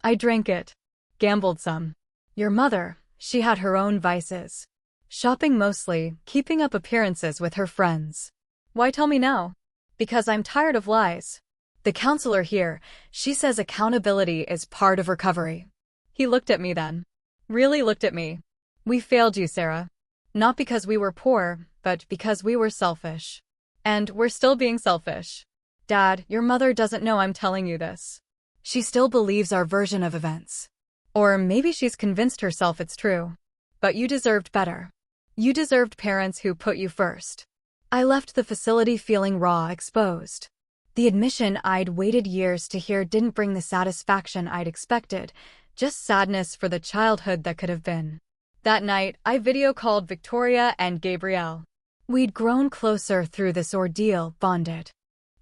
I drank it. Gambled some. Your mother, she had her own vices. Shopping mostly, keeping up appearances with her friends. Why tell me now? Because I'm tired of lies. The counselor here, she says accountability is part of recovery. He looked at me then. really looked at me. We failed you, Sarah. Not because we were poor, but because we were selfish. And we're still being selfish. Dad, your mother doesn't know I'm telling you this. She still believes our version of events. Or maybe she's convinced herself it's true. But you deserved better. You deserved parents who put you first. I left the facility feeling raw, exposed. The admission I'd waited years to hear didn't bring the satisfaction I'd expected, just sadness for the childhood that could have been. That night, I video called Victoria and Gabrielle. We'd grown closer through this ordeal, bonded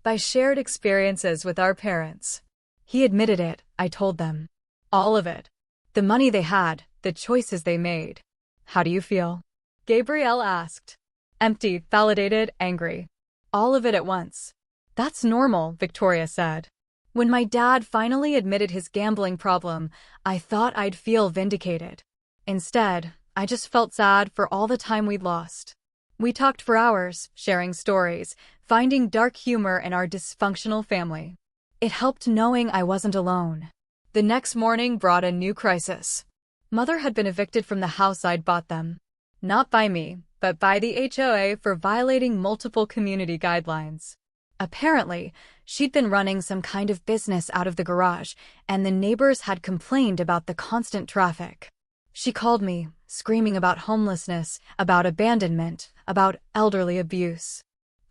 by shared experiences with our parents. He admitted it, I told them. All of it. The money they had, the choices they made. How do you feel? Gabrielle asked. Empty, validated, angry. All of it at once. That's normal, Victoria said. When my dad finally admitted his gambling problem, I thought I'd feel vindicated. Instead, I just felt sad for all the time we'd lost. We talked for hours, sharing stories, finding dark humor in our dysfunctional family. It helped knowing I wasn't alone. The next morning brought a new crisis. Mother had been evicted from the house I'd bought them. Not by me, but by the HOA for violating multiple community guidelines. Apparently, she'd been running some kind of business out of the garage, and the neighbors had complained about the constant traffic. She called me, screaming about homelessness, about abandonment, about elderly abuse.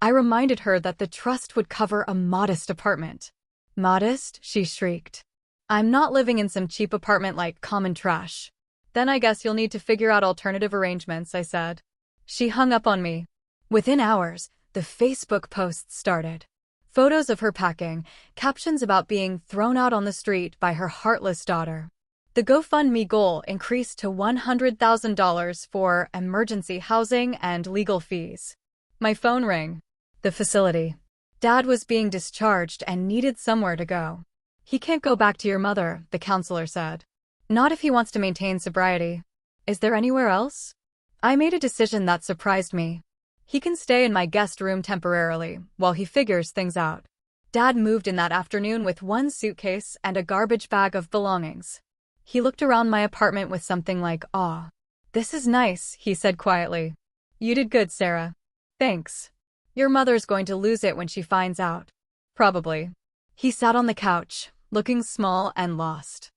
I reminded her that the trust would cover a modest apartment. Modest? She shrieked. I'm not living in some cheap apartment like common trash. Then I guess you'll need to figure out alternative arrangements, I said. She hung up on me. Within hours, the Facebook posts started. Photos of her packing, captions about being thrown out on the street by her heartless daughter. The GoFundMe goal increased to $100,000 for emergency housing and legal fees. My phone rang. The facility. Dad was being discharged and needed somewhere to go. He can't go back to your mother, the counselor said. Not if he wants to maintain sobriety. Is there anywhere else? I made a decision that surprised me. He can stay in my guest room temporarily, while he figures things out. Dad moved in that afternoon with one suitcase and a garbage bag of belongings. He looked around my apartment with something like awe. This is nice, he said quietly. You did good, Sarah. Thanks. Your mother's going to lose it when she finds out. Probably. He sat on the couch, looking small and lost.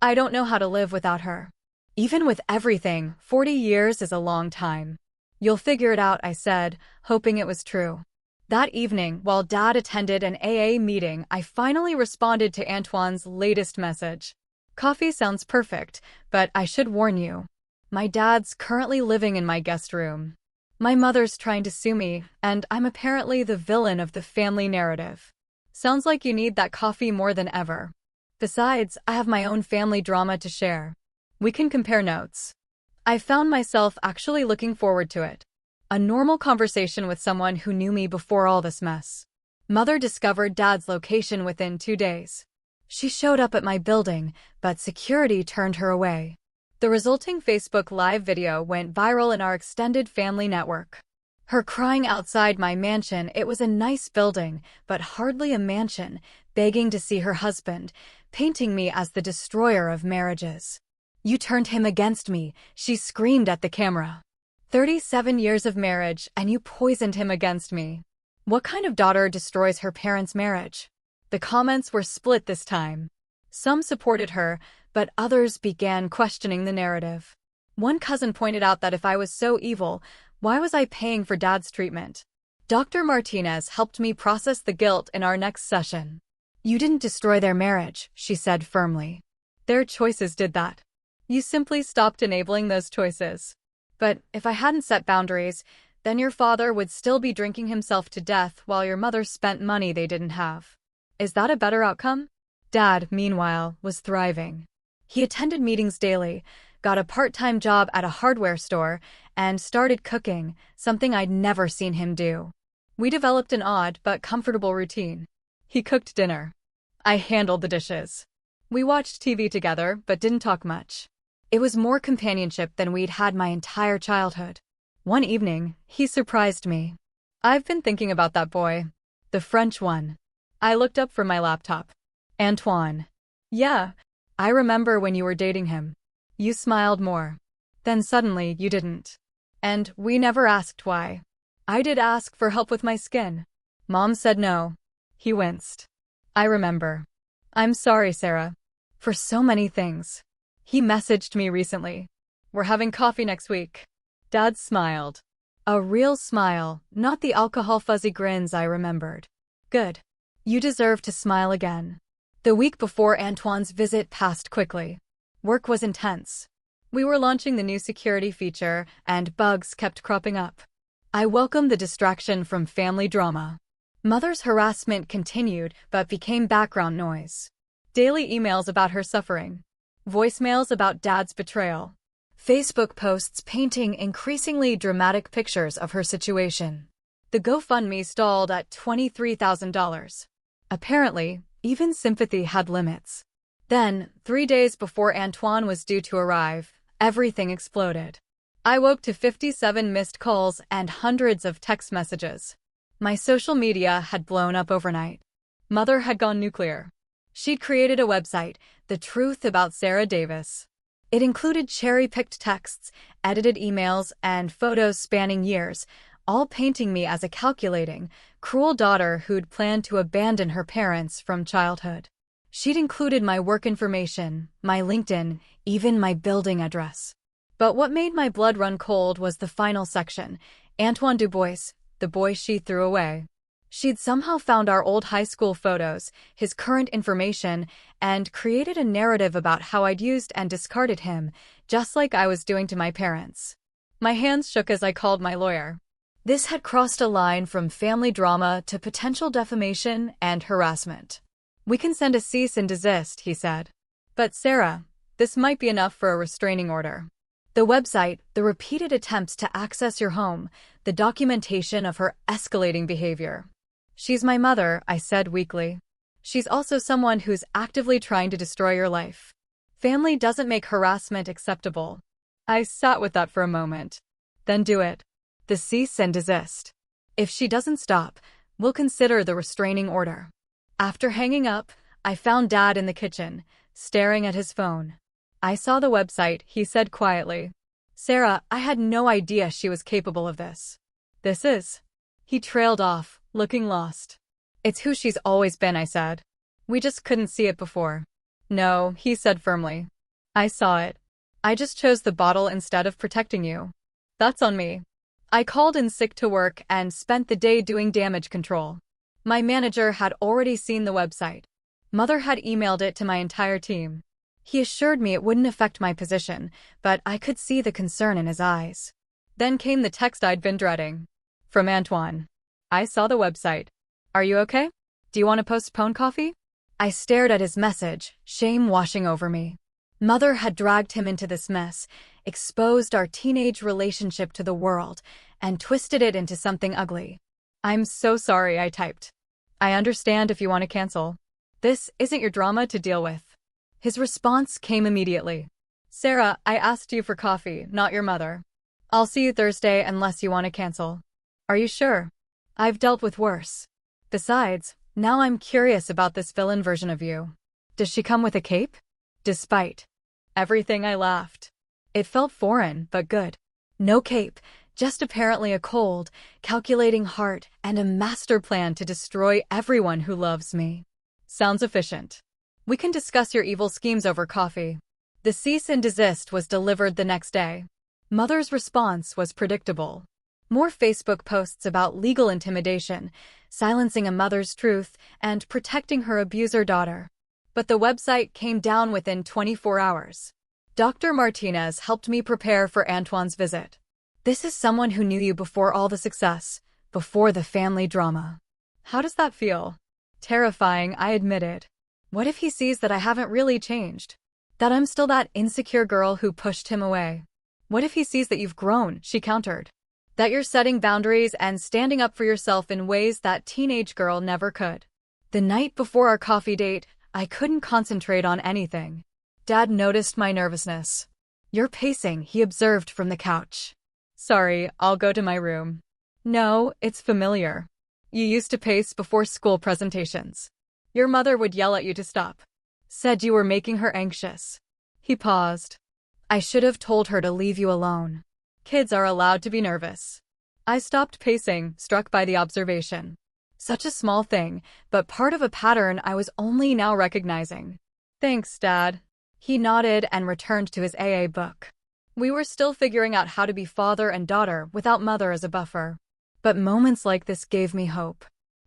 I don't know how to live without her. Even with everything, 40 years is a long time. You'll figure it out, I said, hoping it was true. That evening, while Dad attended an AA meeting, I finally responded to Antoine's latest message. Coffee sounds perfect, but I should warn you. My dad's currently living in my guest room. My mother's trying to sue me, and I'm apparently the villain of the family narrative. Sounds like you need that coffee more than ever. Besides, I have my own family drama to share. We can compare notes. I found myself actually looking forward to it. A normal conversation with someone who knew me before all this mess. Mother discovered Dad's location within 2 days. She showed up at my building, but security turned her away. The resulting Facebook Live video went viral in our extended family network. Her crying outside my mansion, it was a nice building, but hardly a mansion, begging to see her husband, painting me as the destroyer of marriages. You turned him against me, she screamed at the camera. 37 years of marriage, and you poisoned him against me. What kind of daughter destroys her parents' marriage? The comments were split this time. Some supported her, but others began questioning the narrative. One cousin pointed out that if I was so evil, why was I paying for Dad's treatment? Dr. Martinez helped me process the guilt in our next session. You didn't destroy their marriage, she said firmly. Their choices did that. You simply stopped enabling those choices. But if I hadn't set boundaries, then your father would still be drinking himself to death while your mother spent money they didn't have. Is that a better outcome? Dad, meanwhile, was thriving. He attended meetings daily, got a part-time job at a hardware store, and started cooking, something I'd never seen him do. We developed an odd but comfortable routine. He cooked dinner. I handled the dishes. We watched TV together, but didn't talk much. It was more companionship than we'd had my entire childhood. One evening, he surprised me. I've been thinking about that boy. The French one. I looked up from my laptop. Antoine. Yeah, I remember when you were dating him. You smiled more. Then suddenly you didn't. And we never asked why. I did ask for help with my skin. Mom said no. He winced. I remember. I'm sorry, Sarah. For so many things. He messaged me recently. We're having coffee next week. Dad smiled. A real smile, not the alcohol fuzzy grins I remembered. Good. You deserve to smile again. The week before Antoine's visit passed quickly. Work was intense. We were launching the new security feature, and bugs kept cropping up. I welcomed the distraction from family drama. Mother's harassment continued but became background noise. Daily emails about her suffering. Voicemails about Dad's betrayal. Facebook posts painting increasingly dramatic pictures of her situation. The GoFundMe stalled at $23,000. Apparently, even sympathy had limits. Then, 3 days before Antoine was due to arrive, everything exploded. I woke to 57 missed calls and hundreds of text messages. My social media had blown up overnight. Mother had gone nuclear. She'd created a website, The Truth About Sarah Davis. It included cherry-picked texts, edited emails, and photos spanning years, all painting me as a calculating, cruel daughter who'd planned to abandon her parents from childhood. She'd included my work information, my LinkedIn, even my building address. But what made my blood run cold was the final section, Antoine Dubois, the boy she threw away. She'd somehow found our old high school photos, his current information, and created a narrative about how I'd used and discarded him, just like I was doing to my parents. My hands shook as I called my lawyer. This had crossed a line from family drama to potential defamation and harassment. We can send a cease and desist, he said. But Sarah, this might be enough for a restraining order. The website, the repeated attempts to access your home, the documentation of her escalating behavior. She's my mother, I said weakly. She's also someone who's actively trying to destroy your life. Family doesn't make harassment acceptable. I sat with that for a moment. Then do it. The cease and desist. If she doesn't stop, we'll consider the restraining order. After hanging up, I found Dad in the kitchen, staring at his phone. I saw the website, he said quietly. Sarah, I had no idea she was capable of this. This is. He trailed off, looking lost. It's who she's always been, I said. We just couldn't see it before. No, he said firmly. I saw it. I just chose the bottle instead of protecting you. That's on me. I called in sick to work and spent the day doing damage control. My manager had already seen the website. Mother had emailed it to my entire team. He assured me it wouldn't affect my position, but I could see the concern in his eyes. Then came the text I'd been dreading. From Antoine. I saw the website. Are you okay? Do you want to postpone coffee? I stared at his message, shame washing over me. Mother had dragged him into this mess, exposed our teenage relationship to the world, and twisted it into something ugly. I'm so sorry, I typed. I understand if you want to cancel. This isn't your drama to deal with. His response came immediately. Sarah, I asked you for coffee, not your mother. I'll see you Thursday unless you want to cancel. Are you sure? I've dealt with worse. Besides, now I'm curious about this villain version of you. Does she come with a cape? Despite everything, I laughed. It felt foreign, but good. No cape, just apparently a cold, calculating heart and a master plan to destroy everyone who loves me. Sounds efficient. We can discuss your evil schemes over coffee. The cease and desist was delivered the next day. Mother's response was predictable. More Facebook posts about legal intimidation, silencing a mother's truth, and protecting her abuser daughter. But the website came down within 24 hours. Dr. Martinez helped me prepare for Antoine's visit. This is someone who knew you before all the success, before the family drama. How does that feel? Terrifying, I admitted. What if he sees that I haven't really changed? That I'm still that insecure girl who pushed him away? What if he sees that you've grown, she countered. That you're setting boundaries and standing up for yourself in ways that teenage girl never could. The night before our coffee date, I couldn't concentrate on anything. Dad noticed my nervousness. You're pacing, he observed from the couch. Sorry, I'll go to my room. No, it's familiar. You used to pace before school presentations. Your mother would yell at you to stop. Said you were making her anxious. He paused. I should have told her to leave you alone. Kids are allowed to be nervous. I stopped pacing, struck by the observation. Such a small thing, but part of a pattern I was only now recognizing. Thanks, Dad. He nodded and returned to his AA book. We were still figuring out how to be father and daughter without mother as a buffer. But moments like this gave me hope.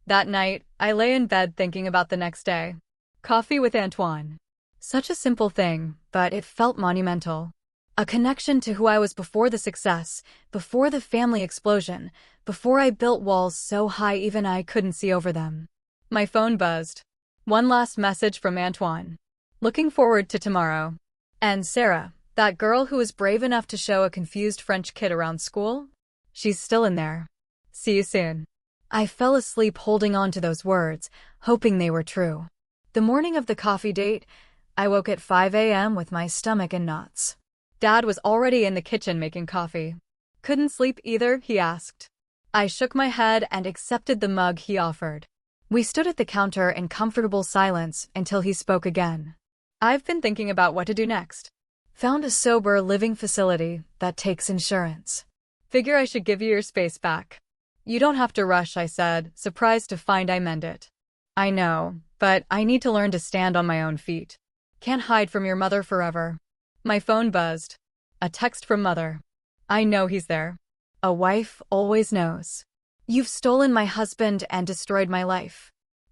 That night, I lay in bed thinking about the next day. Coffee with Antoine. Such a simple thing, but it felt monumental. A connection to who I was before the success, before the family explosion, before I built walls so high even I couldn't see over them. My phone buzzed. One last message from Antoine. Looking forward to tomorrow. And Sarah, that girl who was brave enough to show a confused French kid around school? She's still in there. See you soon. I fell asleep holding on to those words, hoping they were true. The morning of the coffee date, I woke at 5 a.m. with my stomach in knots. Dad was already in the kitchen making coffee. Couldn't sleep either, he asked. I shook my head and accepted the mug he offered. We stood at the counter in comfortable silence until he spoke again. I've been thinking about what to do next. Found a sober living facility that takes insurance. Figure I should give you your space back. You don't have to rush, I said, surprised to find I meant it. I know, but I need to learn to stand on my own feet. Can't hide from your mother forever. My phone buzzed. A text from Mother. I know he's there. A wife always knows. You've stolen my husband and destroyed my life.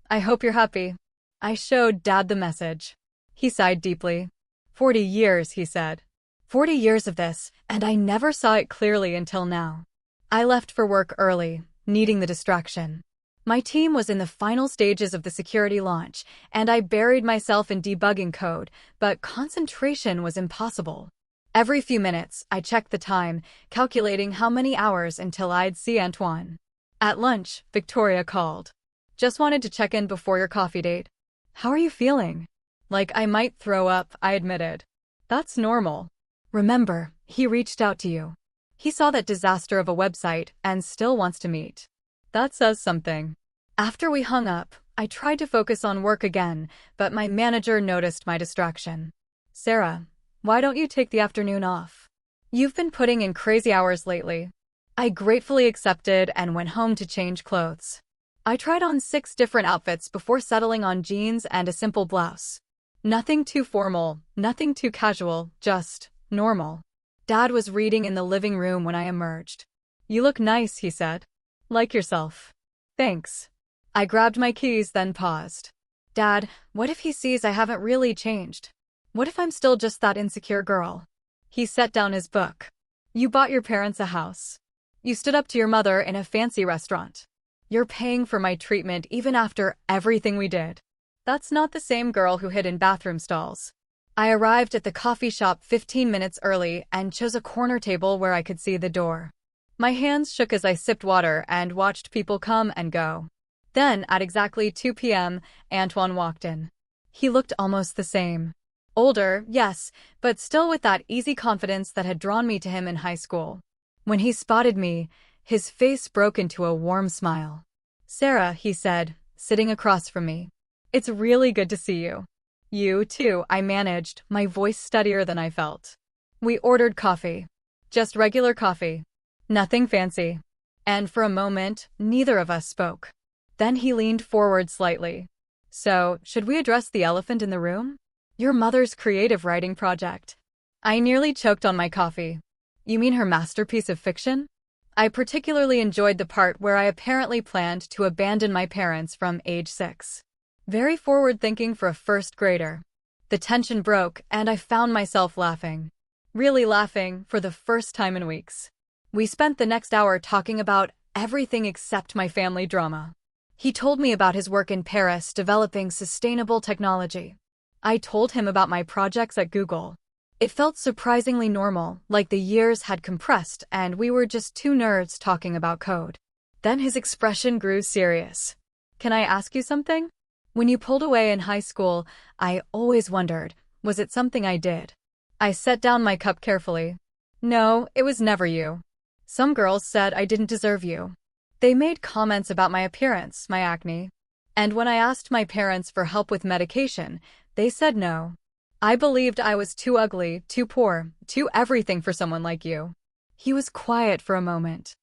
I hope you're happy. I showed Dad the message. He sighed deeply. 40 years, he said. 40 years of this, and I never saw it clearly until now. I left for work early, needing the distraction. My team was in the final stages of the security launch, and I buried myself in debugging code, but concentration was impossible. Every few minutes, I checked the time, calculating how many hours until I'd see Antoine. At lunch, Victoria called. Just wanted to check in before your coffee date. How are you feeling? Like I might throw up, I admitted. That's normal. Remember, he reached out to you. He saw that disaster of a website and still wants to meet. That says something. After we hung up, I tried to focus on work again, but my manager noticed my distraction. Sarah, why don't you take the afternoon off? You've been putting in crazy hours lately. I gratefully accepted and went home to change clothes. I tried on 6 different outfits before settling on jeans and a simple blouse. Nothing too formal, nothing too casual, just normal. Dad was reading in the living room when I emerged. You look nice, he said. Like yourself. Thanks. I grabbed my keys, then paused. Dad, what if he sees I haven't really changed? What if I'm still just that insecure girl? He set down his book. You bought your parents a house. You stood up to your mother in a fancy restaurant. You're paying for my treatment even after everything we did. That's not the same girl who hid in bathroom stalls. I arrived at the coffee shop 15 minutes early and chose a corner table where I could see the door. My hands shook as I sipped water and watched people come and go. Then, at exactly 2 p.m., Antoine walked in. He looked almost the same. Older, yes, but still with that easy confidence that had drawn me to him in high school. When he spotted me, his face broke into a warm smile. Sarah, he said, sitting across from me. It's really good to see you. You, too, I managed, my voice steadier than I felt. We ordered coffee. Just regular coffee. Nothing fancy. And for a moment, neither of us spoke. Then he leaned forward slightly. So, should we address the elephant in the room? Your mother's creative writing project. I nearly choked on my coffee. You mean her masterpiece of fiction? I particularly enjoyed the part where I apparently planned to abandon my parents from age 6. Very forward-thinking for a first grader. The tension broke, and I found myself laughing. Really laughing for the first time in weeks. We spent the next hour talking about everything except my family drama. He told me about his work in Paris developing sustainable technology. I told him about my projects at Google. It felt surprisingly normal, like the years had compressed and we were just 2 nerds talking about code. Then his expression grew serious. Can I ask you something? When you pulled away in high school, I always wondered, was it something I did? I set down my cup carefully. No, it was never you. Some girls said I didn't deserve you. They made comments about my appearance, my acne. And when I asked my parents for help with medication, they said no. I believed I was too ugly, too poor, too everything for someone like you. He was quiet for a moment.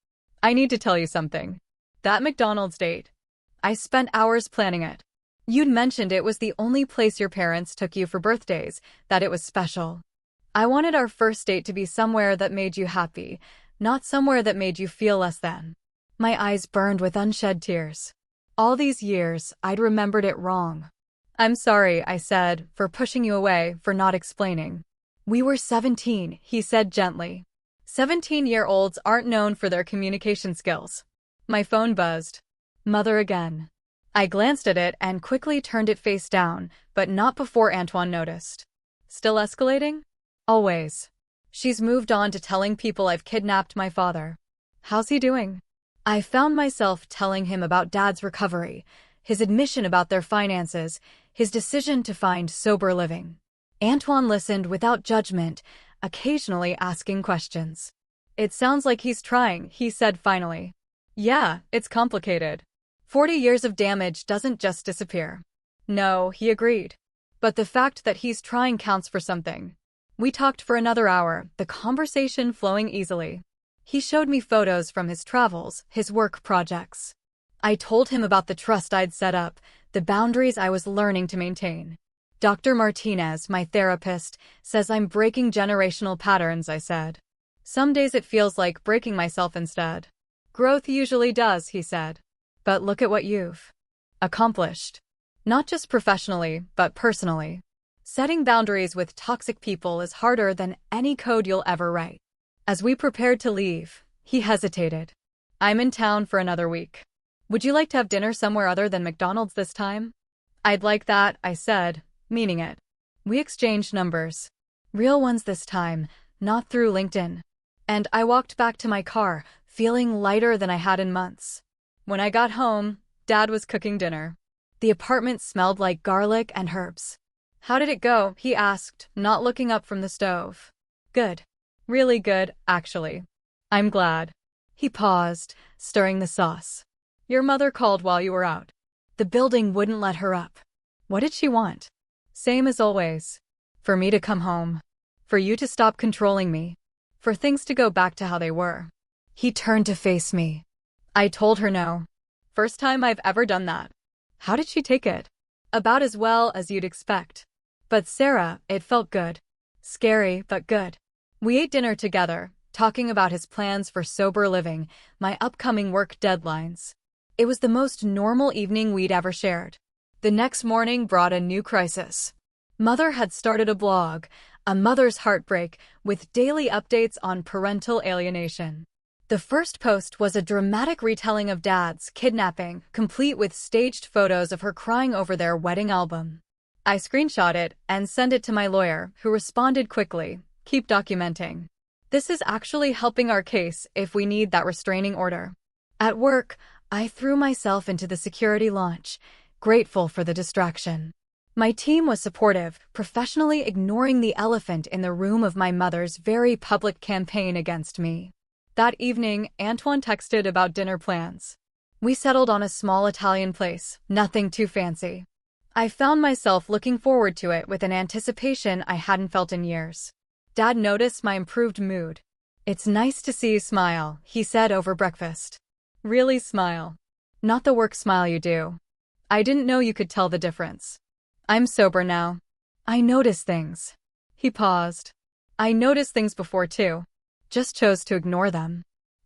I need to tell you something. That McDonald's date. I spent hours planning it. You'd mentioned it was the only place your parents took you for birthdays, that it was special. I wanted our first date to be somewhere that made you happy, not somewhere that made you feel less than. My eyes burned with unshed tears. All these years, I'd remembered it wrong. I'm sorry, I said, for pushing you away, for not explaining. We were 17, he said gently. 17-year-olds aren't known for their communication skills. My phone buzzed. Mother again. I glanced at it and quickly turned it face down, but not before Antoine noticed. Still escalating? Always. She's moved on to telling people I've kidnapped my father. How's he doing? I found myself telling him about Dad's recovery, his admission about their finances, his decision to find sober living. Antoine listened without judgment, occasionally asking questions. It sounds like he's trying, he said finally. Yeah, it's complicated. 40 years of damage doesn't just disappear. No, he agreed. But the fact that he's trying counts for something. We talked for another hour, the conversation flowing easily. He showed me photos from his travels, his work projects. I told him about the trust I'd set up, the boundaries I was learning to maintain. Dr. Martinez, my therapist, says I'm breaking generational patterns, I said. Some days it feels like breaking myself instead. Growth usually does, he said. But look at what you've accomplished. Not just professionally, but personally. Setting boundaries with toxic people is harder than any code you'll ever write. As we prepared to leave, he hesitated. I'm in town for another week. Would you like to have dinner somewhere other than McDonald's this time? I'd like that, I said, meaning it. We exchanged numbers. Real ones this time, not through LinkedIn. And I walked back to my car, feeling lighter than I had in months. When I got home, Dad was cooking dinner. The apartment smelled like garlic and herbs. How did it go? He asked, not looking up from the stove. Good. Really good, actually. I'm glad. He paused, stirring the sauce. Your mother called while you were out. The building wouldn't let her up. What did she want? Same as always. For me to come home. For you to stop controlling me. For things to go back to how they were. He turned to face me. I told her no. First time I've ever done that. How did she take it? About as well as you'd expect. But Sarah, it felt good. Scary, but good. We ate dinner together, talking about his plans for sober living, my upcoming work deadlines. It was the most normal evening we'd ever shared. The next morning brought a new crisis. Mother had started a blog, A Mother's Heartbreak, with daily updates on parental alienation. The first post was a dramatic retelling of Dad's kidnapping, complete with staged photos of her crying over their wedding album. I screenshot it and sent it to my lawyer, who responded quickly, keep documenting. This is actually helping our case if we need that restraining order. At work, I threw myself into the security launch, grateful for the distraction. My team was supportive, professionally ignoring the elephant in the room of my mother's very public campaign against me. That evening, Antoine texted about dinner plans. We settled on a small Italian place, nothing too fancy. I found myself looking forward to it with an anticipation I hadn't felt in years. Dad noticed my improved mood. It's nice to see you smile, he said over breakfast. Really smile. Not the work smile you do. I didn't know you could tell the difference. I'm sober now. I notice things. He paused. I noticed things before too. Just chose to ignore them.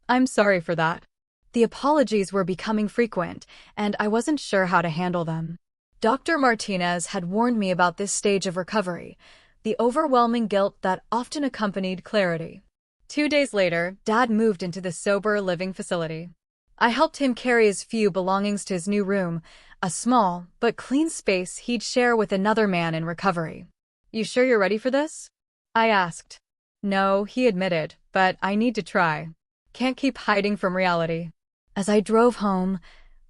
I'm sorry for that. The apologies were becoming frequent, and I wasn't sure how to handle them. Dr. Martinez had warned me about this stage of recovery, the overwhelming guilt that often accompanied clarity. 2 days later, Dad moved into the sober living facility. I helped him carry his few belongings to his new room, a small but clean space he'd share with another man in recovery. You sure you're ready for this? I asked. No, he admitted, but I need to try. Can't keep hiding from reality. As I drove home,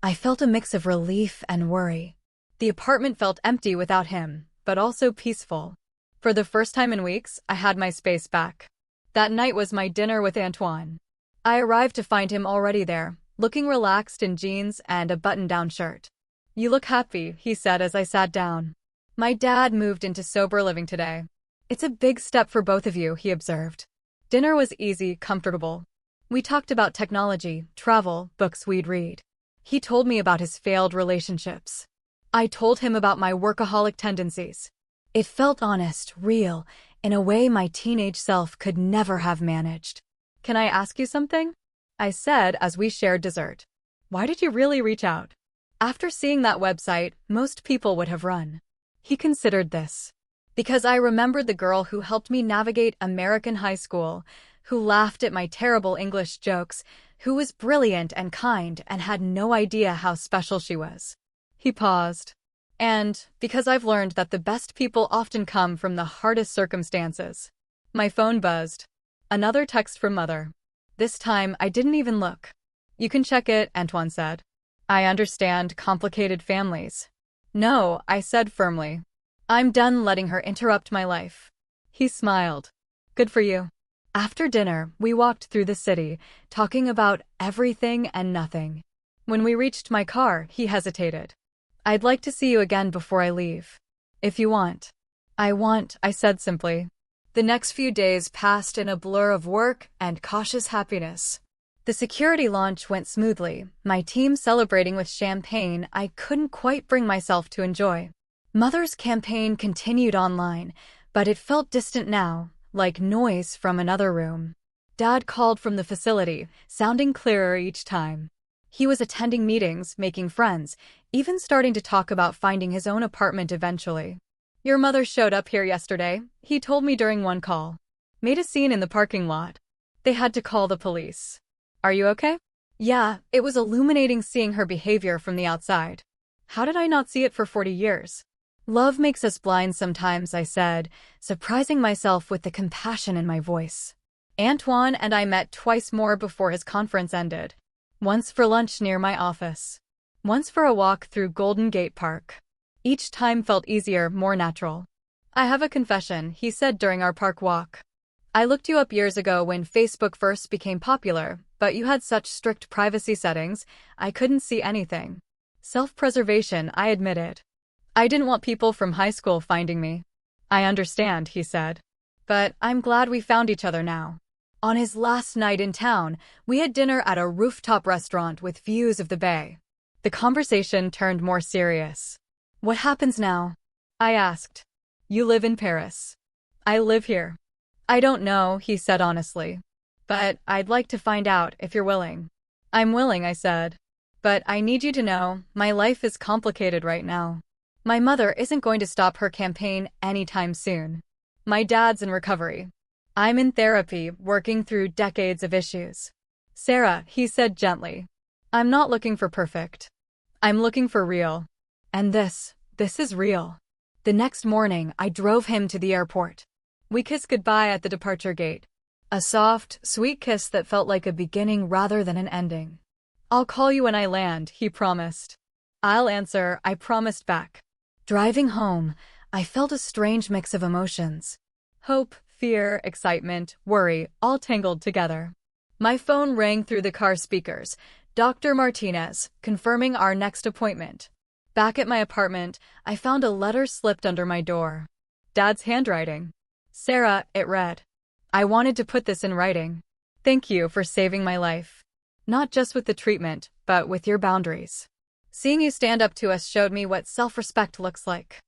I felt a mix of relief and worry. The apartment felt empty without him, but also peaceful. For the first time in weeks, I had my space back. That night was my dinner with Antoine. I arrived to find him already there, looking relaxed in jeans and a button-down shirt. You look happy, he said as I sat down. My dad moved into sober living today. It's a big step for both of you, he observed. Dinner was easy, comfortable. We talked about technology, travel, books we'd read. He told me about his failed relationships. I told him about my workaholic tendencies. It felt honest, real, in a way my teenage self could never have managed. Can I ask you something? I said as we shared dessert. Why did you really reach out? After seeing that website, most people would have run. He considered this. Because I remembered the girl who helped me navigate American high school, who laughed at my terrible English jokes, who was brilliant and kind and had no idea how special she was. He paused. And because I've learned that the best people often come from the hardest circumstances. My phone buzzed. Another text from Mother. This time, I didn't even look. You can check it, Antoine said. I understand complicated families. No, I said firmly. I'm done letting her interrupt my life. He smiled. Good for you. After dinner, we walked through the city, talking about everything and nothing. When we reached my car, he hesitated. I'd like to see you again before I leave. If you want. I said simply. The next few days passed in a blur of work and cautious happiness. The security launch went smoothly, my team celebrating with champagne I couldn't quite bring myself to enjoy. Mother's campaign continued online, but it felt distant now, like noise from another room. Dad called from the facility, sounding clearer each time. He was attending meetings, making friends, even starting to talk about finding his own apartment eventually. Your mother showed up here yesterday, he told me during one call. Made a scene in the parking lot. They had to call the police. Are you okay? Yeah, it was illuminating seeing her behavior from the outside. How did I not see it for 40 years? Love makes us blind sometimes, I said, surprising myself with the compassion in my voice. Antoine and I met twice more before his conference ended. Once for lunch near my office. Once for a walk through Golden Gate Park. Each time felt easier, more natural. I have a confession, he said during our park walk. I looked you up years ago when Facebook first became popular, but you had such strict privacy settings, I couldn't see anything. Self-preservation, I admitted. I didn't want people from high school finding me. I understand, he said. But I'm glad we found each other now. On his last night in town, we had dinner at a rooftop restaurant with views of the bay. The conversation turned more serious. What happens now? I asked. You live in Paris. I live here. I don't know, he said honestly. But I'd like to find out if you're willing. I'm willing, I said. But I need you to know, my life is complicated right now. My mother isn't going to stop her campaign anytime soon. My dad's in recovery. I'm in therapy, working through decades of issues. Sarah, he said gently. I'm not looking for perfect. I'm looking for real. And this is real. The next morning, I drove him to the airport. We kissed goodbye at the departure gate. A soft, sweet kiss that felt like a beginning rather than an ending. I'll call you when I land, he promised. I'll answer, I promised back. Driving home, I felt a strange mix of emotions. Hope, fear, excitement, worry, all tangled together. My phone rang through the car speakers. Dr. Martinez, confirming our next appointment. Back at my apartment, I found a letter slipped under my door. Dad's handwriting. Sarah, it read. I wanted to put this in writing. Thank you for saving my life. Not just with the treatment, but with your boundaries. Seeing you stand up to us showed me what self-respect looks like.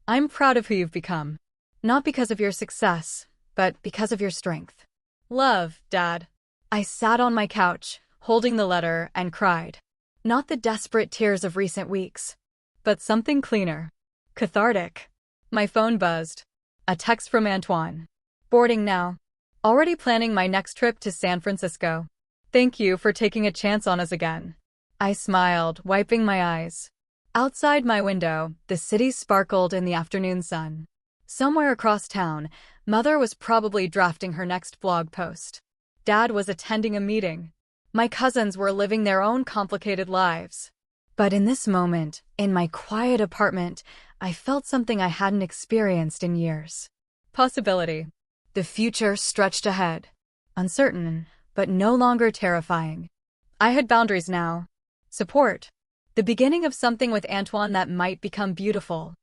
I'm proud of who you've become. Not because of your success, but because of your strength. Love, Dad. I sat on my couch, holding the letter, and cried. Not the desperate tears of recent weeks, but something cleaner. Cathartic. My phone buzzed. A text from Antoine. Boarding now. Already planning my next trip to San Francisco. Thank you for taking a chance on us again. I smiled, wiping my eyes. Outside my window, the city sparkled in the afternoon sun. Somewhere across town, Mother was probably drafting her next blog post. Dad was attending a meeting. My cousins were living their own complicated lives. But in this moment, in my quiet apartment, I felt something I hadn't experienced in years. Possibility. The future stretched ahead. Uncertain, but no longer terrifying. I had boundaries now. Support. The beginning of something with Antoine that might become beautiful.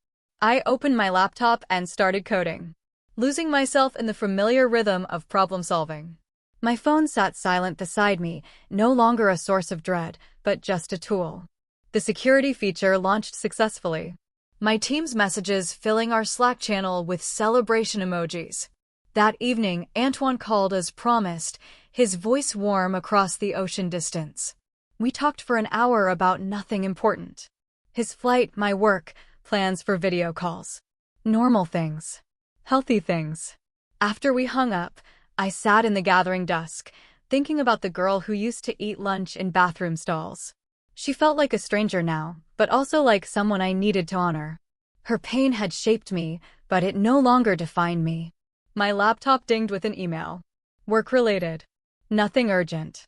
I opened my laptop and started coding, losing myself in the familiar rhythm of problem solving. My phone sat silent beside me, no longer a source of dread, but just a tool. The security feature launched successfully. My team's messages filling our Slack channel with celebration emojis. That evening, Antoine called as promised, his voice warm across the ocean distance. We talked for an hour about nothing important. His flight, my work, plans for video calls. Normal things. Healthy things. After we hung up, I sat in the gathering dusk, thinking about the girl who used to eat lunch in bathroom stalls. She felt like a stranger now, but also like someone I needed to honor. Her pain had shaped me, but it no longer defined me. My laptop dinged with an email. Work-related. Nothing urgent.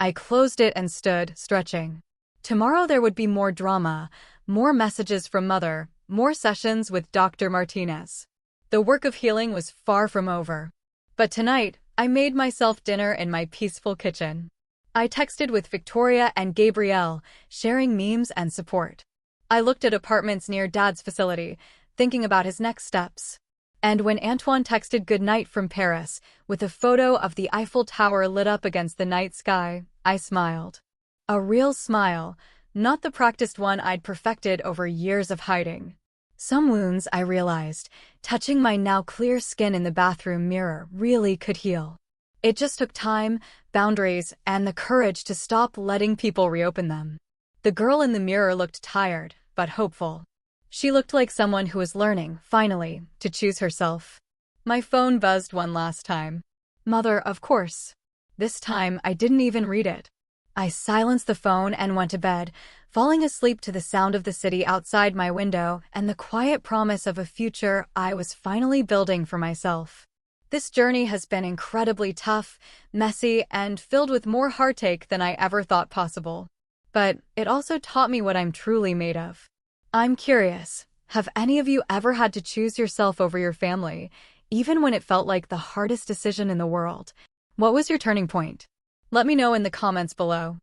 I closed it and stood, stretching. Tomorrow there would be more drama, more messages from Mother, more sessions with Dr. Martinez. The work of healing was far from over. But tonight, I made myself dinner in my peaceful kitchen. I texted with Victoria and Gabrielle, sharing memes and support. I looked at apartments near Dad's facility, thinking about his next steps. And when Antoine texted goodnight from Paris, with a photo of the Eiffel Tower lit up against the night sky, I smiled. A real smile, not the practiced one I'd perfected over years of hiding. Some wounds, I realized, touching my now clear skin in the bathroom mirror, really could heal. It just took time, boundaries, and the courage to stop letting people reopen them. The girl in the mirror looked tired, but hopeful. She looked like someone who was learning, finally, to choose herself. My phone buzzed one last time. Mother, of course. This time, I didn't even read it. I silenced the phone and went to bed, falling asleep to the sound of the city outside my window and the quiet promise of a future I was finally building for myself. This journey has been incredibly tough, messy, and filled with more heartache than I ever thought possible. But it also taught me what I'm truly made of. I'm curious, have any of you ever had to choose yourself over your family, even when it felt like the hardest decision in the world? What was your turning point? Let me know in the comments below.